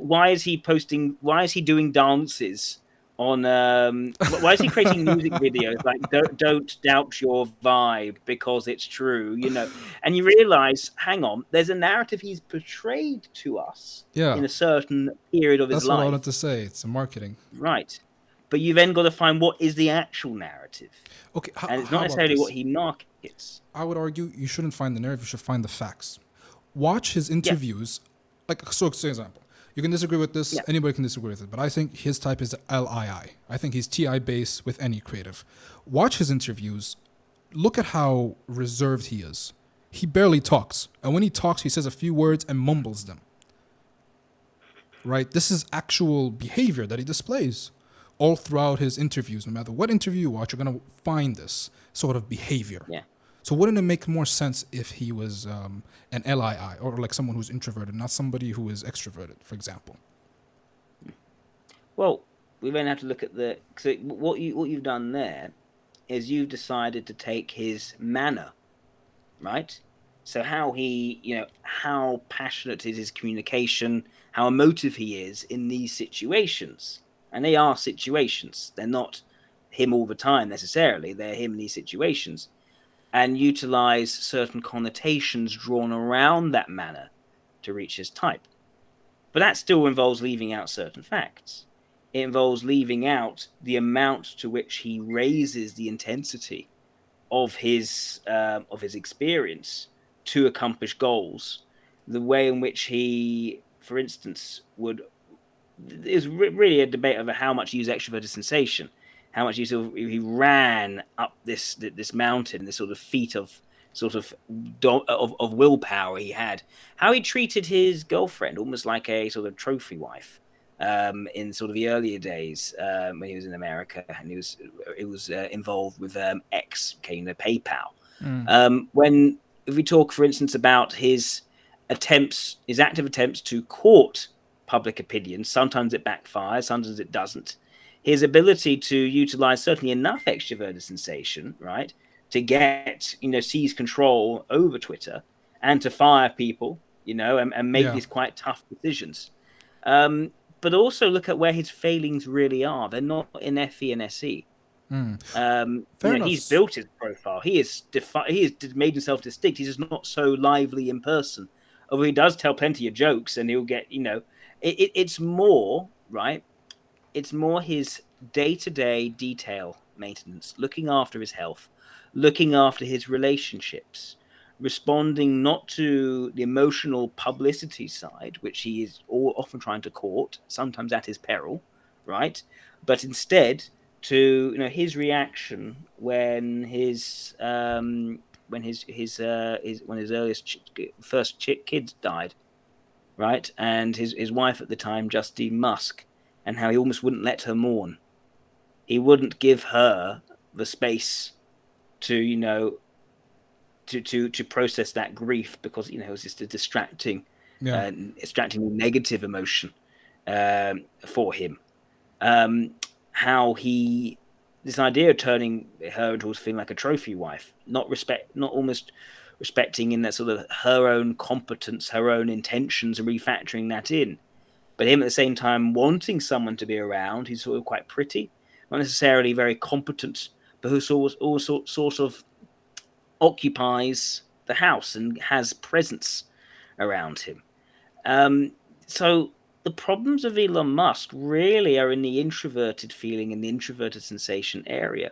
why is he posting? Why is he doing dances on? Why is he creating music videos like "Don't doubt your vibe because it's true"? And you realize, hang on, there's a narrative he's portrayed to us in a certain period of his life. That's what I wanted to say. It's a marketing. Right. But you then got to find what is the actual narrative. Okay. And it's not necessarily what he markets. I would argue you shouldn't find the narrative, you should find the facts. Watch his interviews. Yeah. So, for example, you can disagree with this, anybody can disagree with it, but I think his type is LII. I think he's TI based with any creative. Watch his interviews. Look at how reserved he is. He barely talks. And when he talks, he says a few words and mumbles them. Right? This is actual behavior that he displays all throughout his interviews. No matter what interview you watch, you're going to find this sort of behavior. Yeah. So wouldn't it make more sense if he was an LII or like someone who's introverted, not somebody who is extroverted, for example? Well, we then have to look at what you've done there is you've decided to take his manner, right? So how how passionate is his communication, how emotive he is in these situations. And they are situations. They're not him all the time necessarily. They're him in these situations. And utilize certain connotations drawn around that manner to reach his type. But that still involves leaving out certain facts. It involves leaving out the amount to which he raises the intensity of his experience to accomplish goals. The way in which he, for instance, is really a debate over how much he used extroverted sensation, how much he ran up this mountain, this sort of feat of willpower he had, how he treated his girlfriend almost like a sort of trophy wife in sort of the earlier days when he was in America, and he was involved with PayPal. When if we talk, for instance, about his active attempts to court public opinion, sometimes it backfires, sometimes it doesn't. his ability to utilize certainly enough extroverted sensation, right, to get, seize control over Twitter and to fire people, and make these quite tough decisions. But also look at where his failings really are. They're not in FE and SE. Fair enough. He's built his profile. He has made himself distinct. He's just not so lively in person. Although he does tell plenty of jokes, and he'll get, it's more, right? It's more his day-to-day detail maintenance, looking after his health, looking after his relationships, responding not to the emotional publicity side, which he is often trying to court, sometimes at his peril, right? But instead to his reaction when his first kids died, right? And his wife at the time, Justine Musk, and how he almost wouldn't let her mourn. He wouldn't give her the space to to process that grief, because it was just a distracting negative emotion for him. How this idea of turning her into feeling like a trophy wife, not almost respecting in that sort of her own competence, her own intentions, and refactoring that in. But him at the same time wanting someone to be around who's sort of quite pretty, not necessarily very competent, but who also sort of occupies the house and has presence around him. So the problems of Elon Musk really are in the introverted feeling and the introverted sensation area.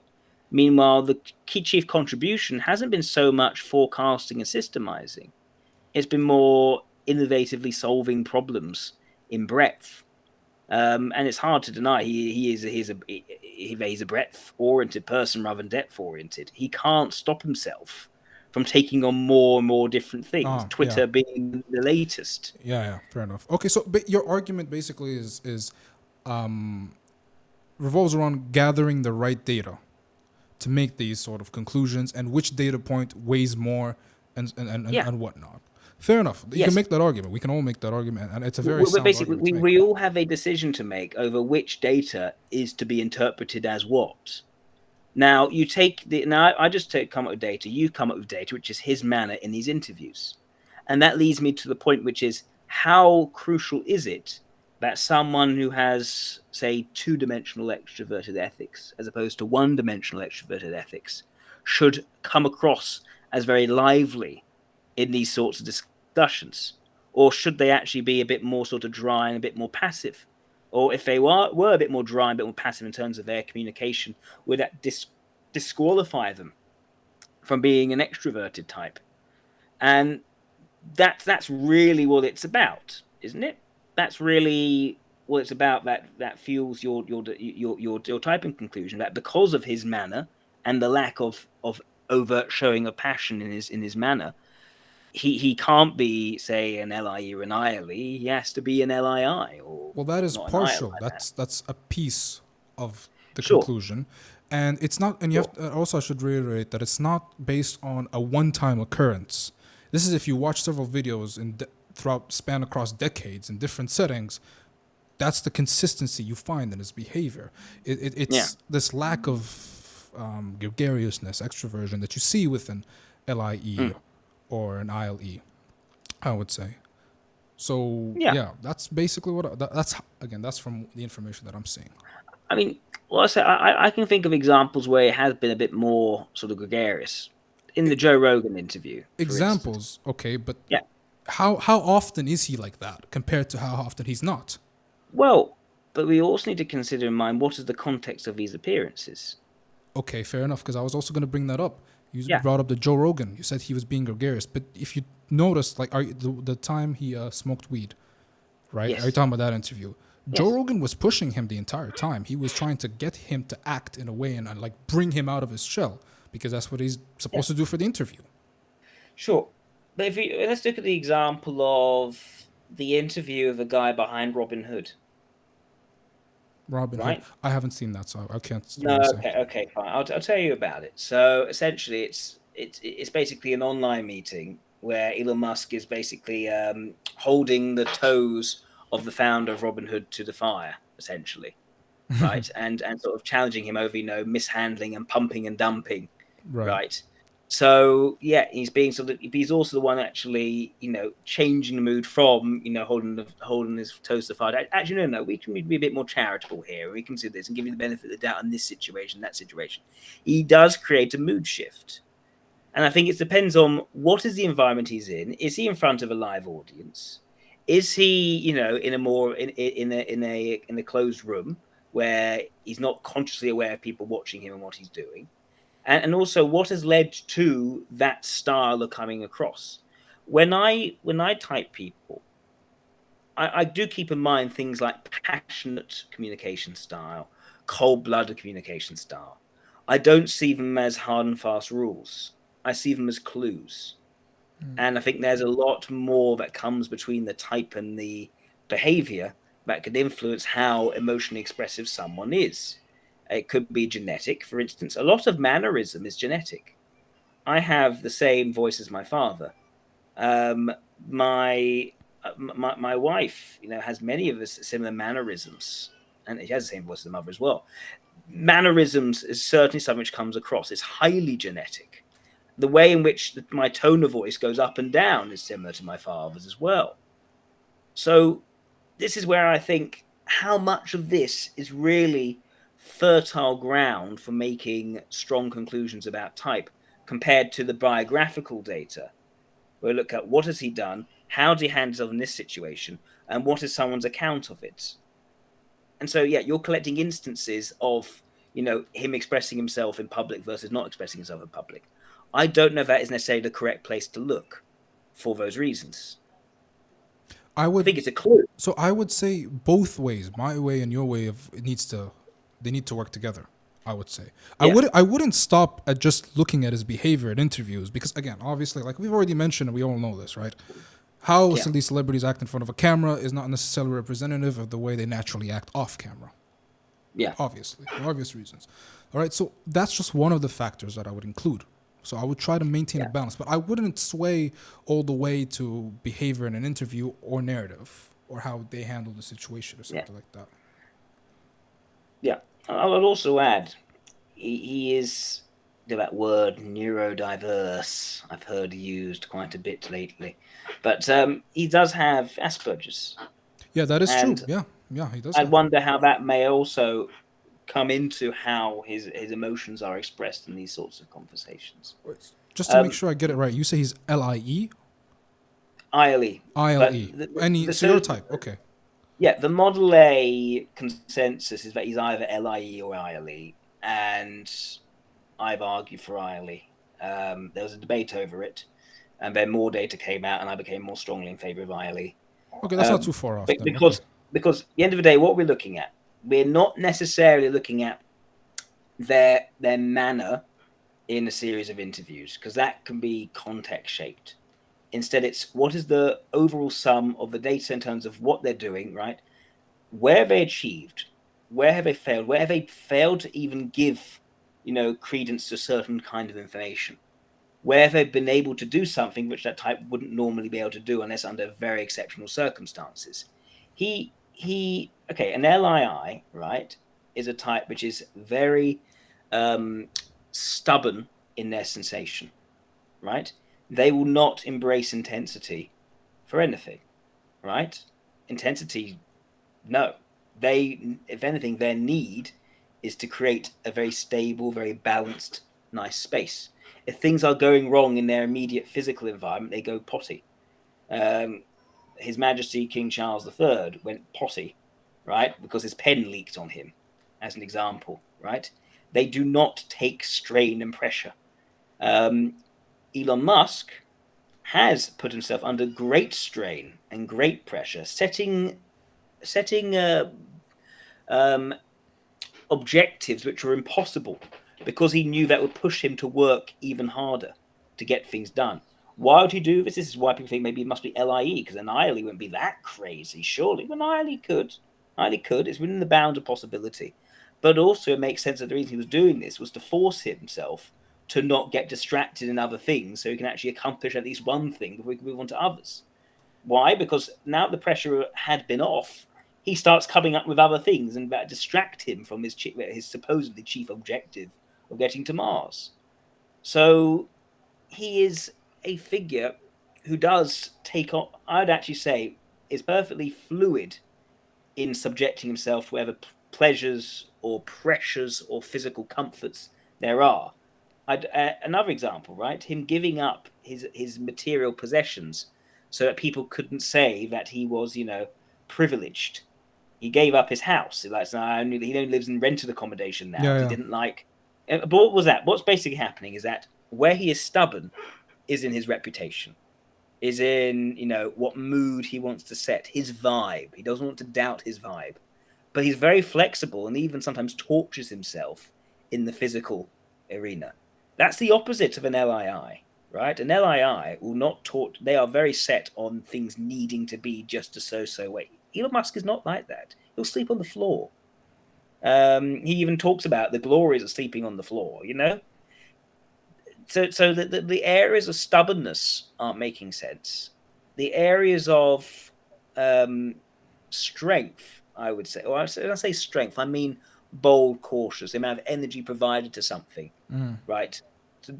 Meanwhile, the key chief contribution hasn't been so much forecasting and systemizing. It's been more innovatively solving problems in breadth. And it's hard to deny he's a breadth-oriented person rather than depth-oriented. He can't stop himself from taking on more and more different things. Twitter being the latest. Yeah, fair enough. Okay, so but your argument basically is revolves around gathering the right data to make these sort of conclusions, and which data point weighs more, and whatnot. Fair enough. You can make that argument. We can all make that argument, and it's a very sound basically argument to make. we all have a decision to make over which data is to be interpreted as what. Now you I just come up with data. You come up with data, which is his manner in these interviews, and that leads me to the point, which is how crucial is it that someone who has, say, two-dimensional extroverted ethics as opposed to one-dimensional extroverted ethics should come across as very lively in these sorts of discussions, or should they actually be a bit more sort of dry and a bit more passive? Or if they were a bit more dry and a bit more passive in terms of their communication, would that disqualify them from being an extroverted type? And that's really what it's about, isn't it? That's really what it's about. That fuels your typing conclusion, that because of his manner and the lack of overt showing of passion in his manner, he can't be, say, an LIE or an ILE. He has to be an LII. Well, that is partial. That's a piece of the conclusion, and it's not. And you have to, also, I should reiterate that it's not based on a one-time occurrence. This is if you watch several videos span across decades in different settings. That's the consistency you find in his behavior. It's this lack of gregariousness, extroversion that you see with an LIE or an ILE, I would say. So that's basically what that's from the information that I'm seeing. I mean, well, I can think of examples where it has been a bit more sort of gregarious in the Joe Rogan interview. Examples, okay, but how often is he like that compared to how often he's not? Well, but we also need to consider in mind what is the context of these appearances. Okay, fair enough, because I was also going to bring that up. You brought up the Joe Rogan. You said he was being gregarious, but if you noticed, like, the time he smoked weed, right? Yes. Are you talking about that interview? Yes. Joe Rogan was pushing him the entire time. He was trying to get him to act in a way and like bring him out of his shell, because that's what he's supposed to do for the interview. Sure, but let's look at the example of the interview of the guy behind Robin Hood. Robin Hood. I haven't seen that, so I can't. No, okay, fine. I'll tell you about it. So essentially, it's basically an online meeting where Elon Musk is basically holding the toes of the founder of Robin Hood to the fire, essentially, right, and sort of challenging him over, mishandling and pumping and dumping, Right. right. So yeah, he's he's also the one actually, changing the mood from, holding his toes to the fire. Actually, no, we can be a bit more charitable here. We can do this and give you the benefit of the doubt in this situation, that situation. He does create a mood shift. And I think it depends on what is the environment he's in. Is he in front of a live audience? Is he, in a more in a closed room where he's not consciously aware of people watching him and what he's doing? And also what has led to that style of coming across. When I type people, I do keep in mind things like passionate communication style, cold-blooded communication style. I don't see them as hard and fast rules. I see them as clues. And I think there's a lot more that comes between the type and the behavior that could influence how emotionally expressive someone is. It could be genetic, for instance. A lot of mannerism is genetic. I have the same voice as my father. My wife, has many of us similar mannerisms, and she has the same voice as the mother as well. Mannerisms is certainly something which comes across. It's highly genetic. The way in which my tone of voice goes up and down is similar to my father's as well. So this is where I think how much of this is really fertile ground for making strong conclusions about type compared to the biographical data, where we look at what has he done, how do he handle himself in this situation, and what is someone's account of it. And so, yeah, you're collecting instances of, him expressing himself in public versus not expressing himself in public. I don't know if that is necessarily the correct place to look for those reasons. I I think would it's a clue. So I would say both ways, my way and your way of they need to work together. I would say Yeah. I wouldn't stop at just looking at his behavior at interviews because again, obviously, like we've already mentioned, and we all know this, right? How Yeah. these celebrities act in front of a camera is not necessarily representative of the way they naturally act off camera. Yeah. Obviously, for obvious reasons. All right, so that's just one of the factors that I would include. So I would try to maintain a balance, but I wouldn't sway all the way to behavior in an interview or narrative or how they handle the situation or something like that. Yeah. I would also add, he is that word neurodiverse. I've heard used quite a bit lately, but he does have Asperger's. Yeah, that is true. And Yeah, he does I have. wonder how that may also come into how his emotions are expressed in these sorts of conversations. Just to make sure I get it right, you say he's LIE? ILE. ILE. So your type, okay. Yeah, the Model A consensus is that he's either LIE or ILE, and I've argued for ILE. There was a debate over it, and then more data came out, and I became more strongly in favor of ILE. Okay, that's not too far off then. Because at the end of the day, what we're looking at, we're not necessarily looking at their manner in a series of interviews, because that can be context shaped. Instead, it's what is the overall sum of the data in terms of what they're doing, right? Where have they achieved? Where have they failed? Where have they failed to even give, credence to a certain kind of information? Where have they been able to do something which that type wouldn't normally be able to do unless under very exceptional circumstances? An LII, right, is a type which is very stubborn in their sensation, right? They will not embrace intensity for anything, right? Intensity, no. If anything, their need is to create a very stable, very balanced, nice space. If things are going wrong in their immediate physical environment, they go potty. His Majesty King Charles III went potty, right? Because his pen leaked on him, as an example, right? They do not take strain and pressure. Elon Musk has put himself under great strain and great pressure, setting objectives which were impossible because he knew that would push him to work even harder to get things done. Why would he do this? This is why people think maybe it must be LIE, because an ILE wouldn't be that crazy, surely. But an ILE could. ILE could. It's within the bound of possibility. But also it makes sense that the reason he was doing this was to force himself to not get distracted in other things so he can actually accomplish at least one thing before he can move on to others. Why? Because now the pressure had been off, he starts coming up with other things and that distract him from his supposedly chief objective of getting to Mars. So he is a figure who does take on, I'd actually say, is perfectly fluid in subjecting himself to whatever pleasures or pressures or physical comforts there are. Another example, right? Him giving up his material possessions so that people couldn't say that he was, privileged. He gave up his house. Like, so he only lives in rented accommodation now. Yeah, He yeah. didn't like. But what was that? What's basically happening is that where he is stubborn is in his reputation, is in what mood he wants to set, his vibe. He doesn't want to doubt his vibe, but he's very flexible and even sometimes tortures himself in the physical arena. That's the opposite of an LII, right? An LII will not taught. They are very set on things needing to be just a so-so way. Elon Musk is not like that. He'll sleep on the floor. He even talks about the glories of sleeping on the floor, So the areas of stubbornness aren't making sense. The areas of strength, I would say, or when I say strength, I mean bold, cautious, the amount of energy provided to something, right?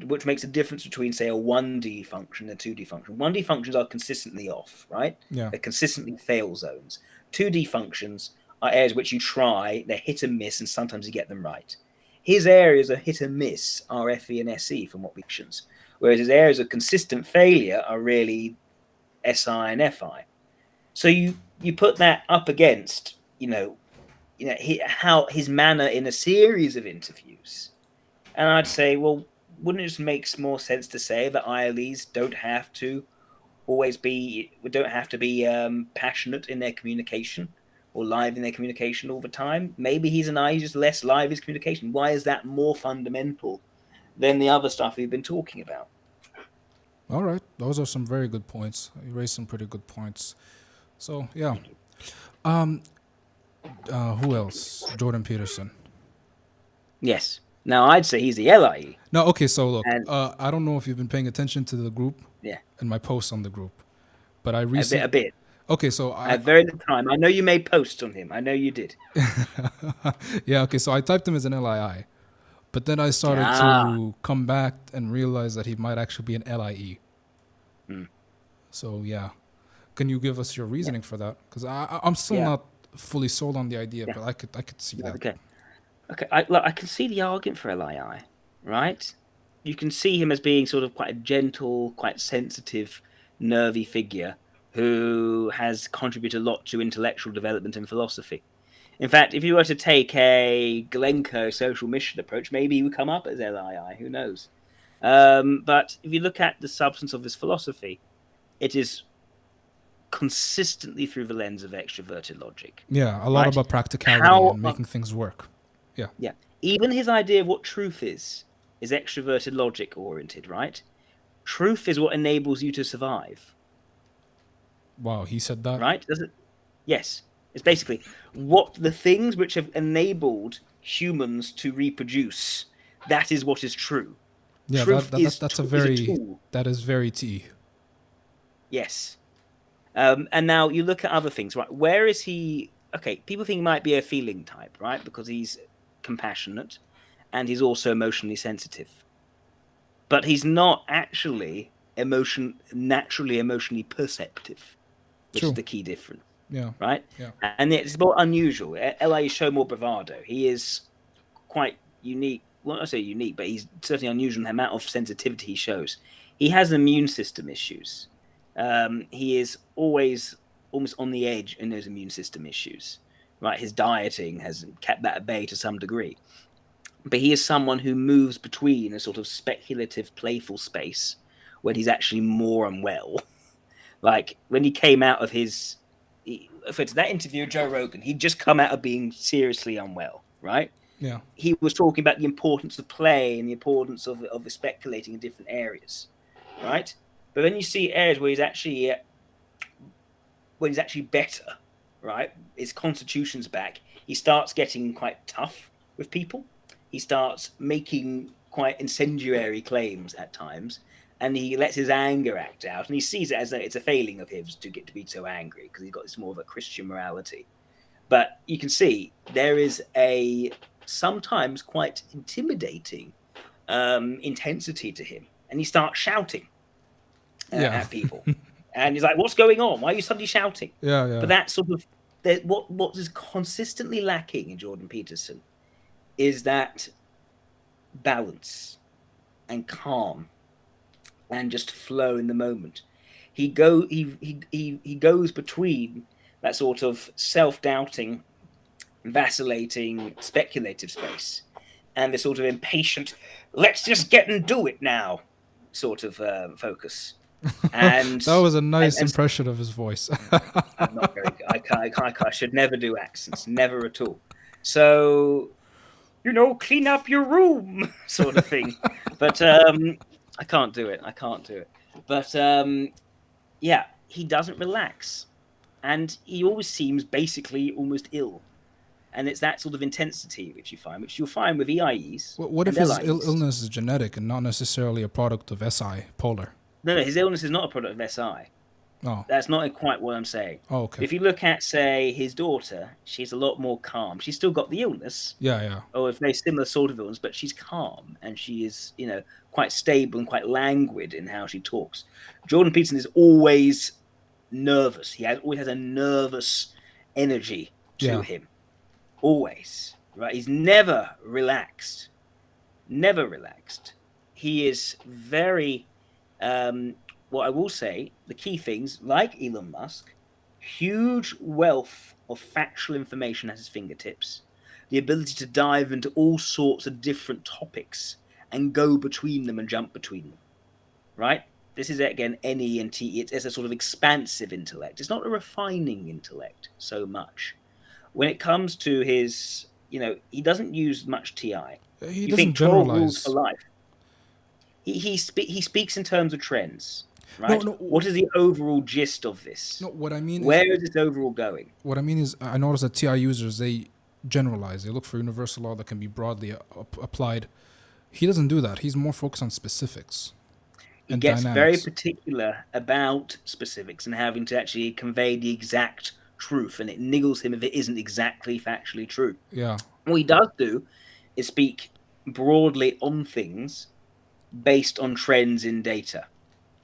Which makes a difference between, say, a 1D function and a 2D function. 1D functions are consistently off, right? Yeah. They're consistently fail zones. 2D functions are areas which you try, they're hit and miss, and sometimes you get them right. His areas of hit and miss are FE and SE from what we mentioned, whereas his areas of consistent failure are really SI and FI. So you put that up against, how his manner in a series of interviews, and I'd say, well, wouldn't it just make more sense to say that ILEs don't have to be passionate in their communication or live in their communication all the time? Maybe he's an IE, just less live in his communication. Why is that more fundamental than the other stuff we've been talking about? All right, those are some very good points. You raised some pretty good points. So yeah, who else? Jordon Peterson. Yes. Now I'd say he's the LIE. No, okay. So look, And I don't know if you've been paying attention to the group yeah, and my posts on the group, but I a recently. bit. Okay, so I have very little time. I know you made posts on him. I know you did. yeah, okay, so I typed him as an LII, but then I started Ah. to come back and realize that he might actually be an LIE. Hmm. So yeah, can you give us your reasoning for that? Because I'm still Yeah. not fully sold on the idea, Yeah. but I could see that. Okay. I can see the argument for LII, right? You can see him as being sort of quite a gentle, quite sensitive, nervy figure who has contributed a lot to intellectual development and philosophy. In fact, if you were to take a Glencoe social mission approach, maybe he would come up as LII. Who knows? But if you look at the substance of his philosophy, it is consistently through the lens of extroverted logic. Yeah, a lot right? about practicality and making things work. Yeah. Yeah. Even his idea of what truth is extroverted logic oriented, right? Truth is what enables you to survive. Wow, he said that. Right? Does it? Yes. It's basically what the things which have enabled humans to reproduce. That is what is true. Yeah, Truth that's is a a very tool. that is very T. Yes. And now you look at other things, right? Where is he? Okay, people think he might be a feeling type, right? Because he's compassionate and he's also emotionally sensitive. But he's not actually naturally emotionally perceptive, which True. is the key difference. Yeah. Right? Yeah. And it's more unusual. LA show more bravado. He is quite unique. Well, I say unique, but he's certainly unusual in the amount of sensitivity he shows. He has immune system issues. He is always almost on the edge in those immune system issues. Right? His dieting has kept that at bay to some degree. But he is someone who moves between a sort of speculative, playful space when he's actually more unwell. Like when he came out of that interview with Joe Rogan, he'd just come out of being seriously unwell, right? Yeah. He was talking about the importance of play and the importance of speculating in different areas, right? But then you see areas where he's actually better, right? His constitution's back. He starts getting quite tough with people. He starts making quite incendiary claims at times, and he lets his anger act out, and he sees it as it's a failing of his to get to be so angry because he's got this more of a Christian morality. But you can see there is a sometimes quite intimidating intensity to him, and he starts shouting at people, and he's like, "What's going on? Why are you suddenly shouting?" Yeah. But that sort of what is consistently lacking in Jordon Peterson is that balance and calm and just flow in the moment. He goes between that sort of self-doubting, vacillating, speculative space and the sort of impatient, let's just get and do it now sort of focus. And that was a nice impression of his voice. I'm not very good. I should never do accents, never at all. So, clean up your room sort of thing. But I can't do it. But yeah, he doesn't relax. And he always seems basically almost ill. And it's that sort of intensity which you'll find with EIEs. What if his illness is genetic and not necessarily a product of SI polar? No, his illness is not a product of SI. Oh. That's not quite what I'm saying. Oh, okay. If you look at, say, his daughter, she's a lot more calm. She's still got the illness. Yeah. Or a very similar sort of illness, but she's calm and she is, quite stable and quite languid in how she talks. Jordon Peterson is always nervous. He always has a nervous energy to him. Always. Right? He's never relaxed. Never relaxed. He is very... what I will say, the key things, like Elon Musk, huge wealth of factual information at his fingertips, the ability to dive into all sorts of different topics and go between them and jump between them, right? This is, again, NENT. It's a sort of expansive intellect. It's not a refining intellect so much. When it comes to his, he doesn't use much TI. He doesn't generalize. Rules for life. He speaks in terms of trends. Right? No. What is the overall gist of this? No, what I mean where is this overall going? What I mean is, I notice that TI users, they generalize. They look for universal law that can be broadly applied. He doesn't do that. He's more focused on specifics. He gets very particular about specifics and having to actually convey the exact truth, and it niggles him if it isn't exactly factually true. Yeah. What he does do is speak broadly on things based on trends in data.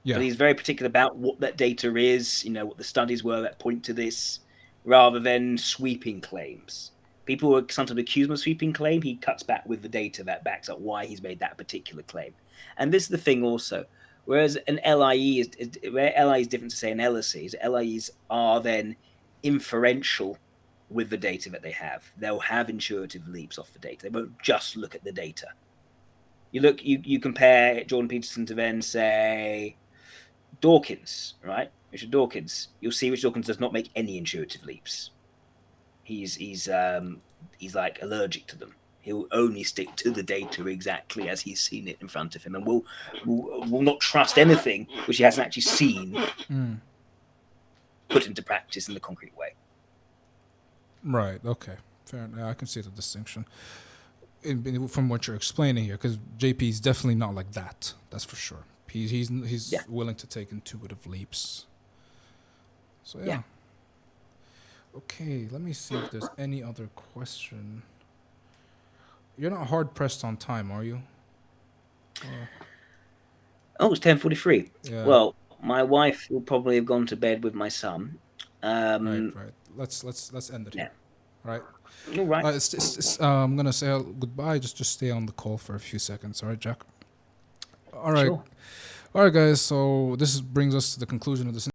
Yeah. But he's very particular about what that data is, what the studies were that point to this, rather than sweeping claims. People will sometimes accuse him of sweeping claim. He cuts back with the data that backs up why he's made that particular claim. And this is the thing also. Whereas an LIE where LIE is different to, say, an LSE, is LIEs are then inferential with the data that they have. They'll have intuitive leaps off the data. They won't just look at the data. You compare Jordon Peterson to then, say, Dawkins, right? Richard Dawkins. You'll see Richard Dawkins does not make any intuitive leaps. He's like allergic to them. He'll only stick to the data exactly as he's seen it in front of him, and will not trust anything which he hasn't actually seen put into practice in the concrete way. Right. Okay. Fair enough. I can see the distinction from what you're explaining here, because JP is definitely not like that. That's for sure. He's willing to take intuitive leaps. So yeah. Okay, let me see if there's any other question. You're not hard pressed on time, are you? Oh, it's 10:43. Yeah. Well, my wife will probably have gone to bed with my son. Right. Let's end it here. Right. All right. I'm gonna say goodbye. Just stay on the call for a few seconds. All right, Jack. All right. Sure. All right, guys. So this brings us to the conclusion of this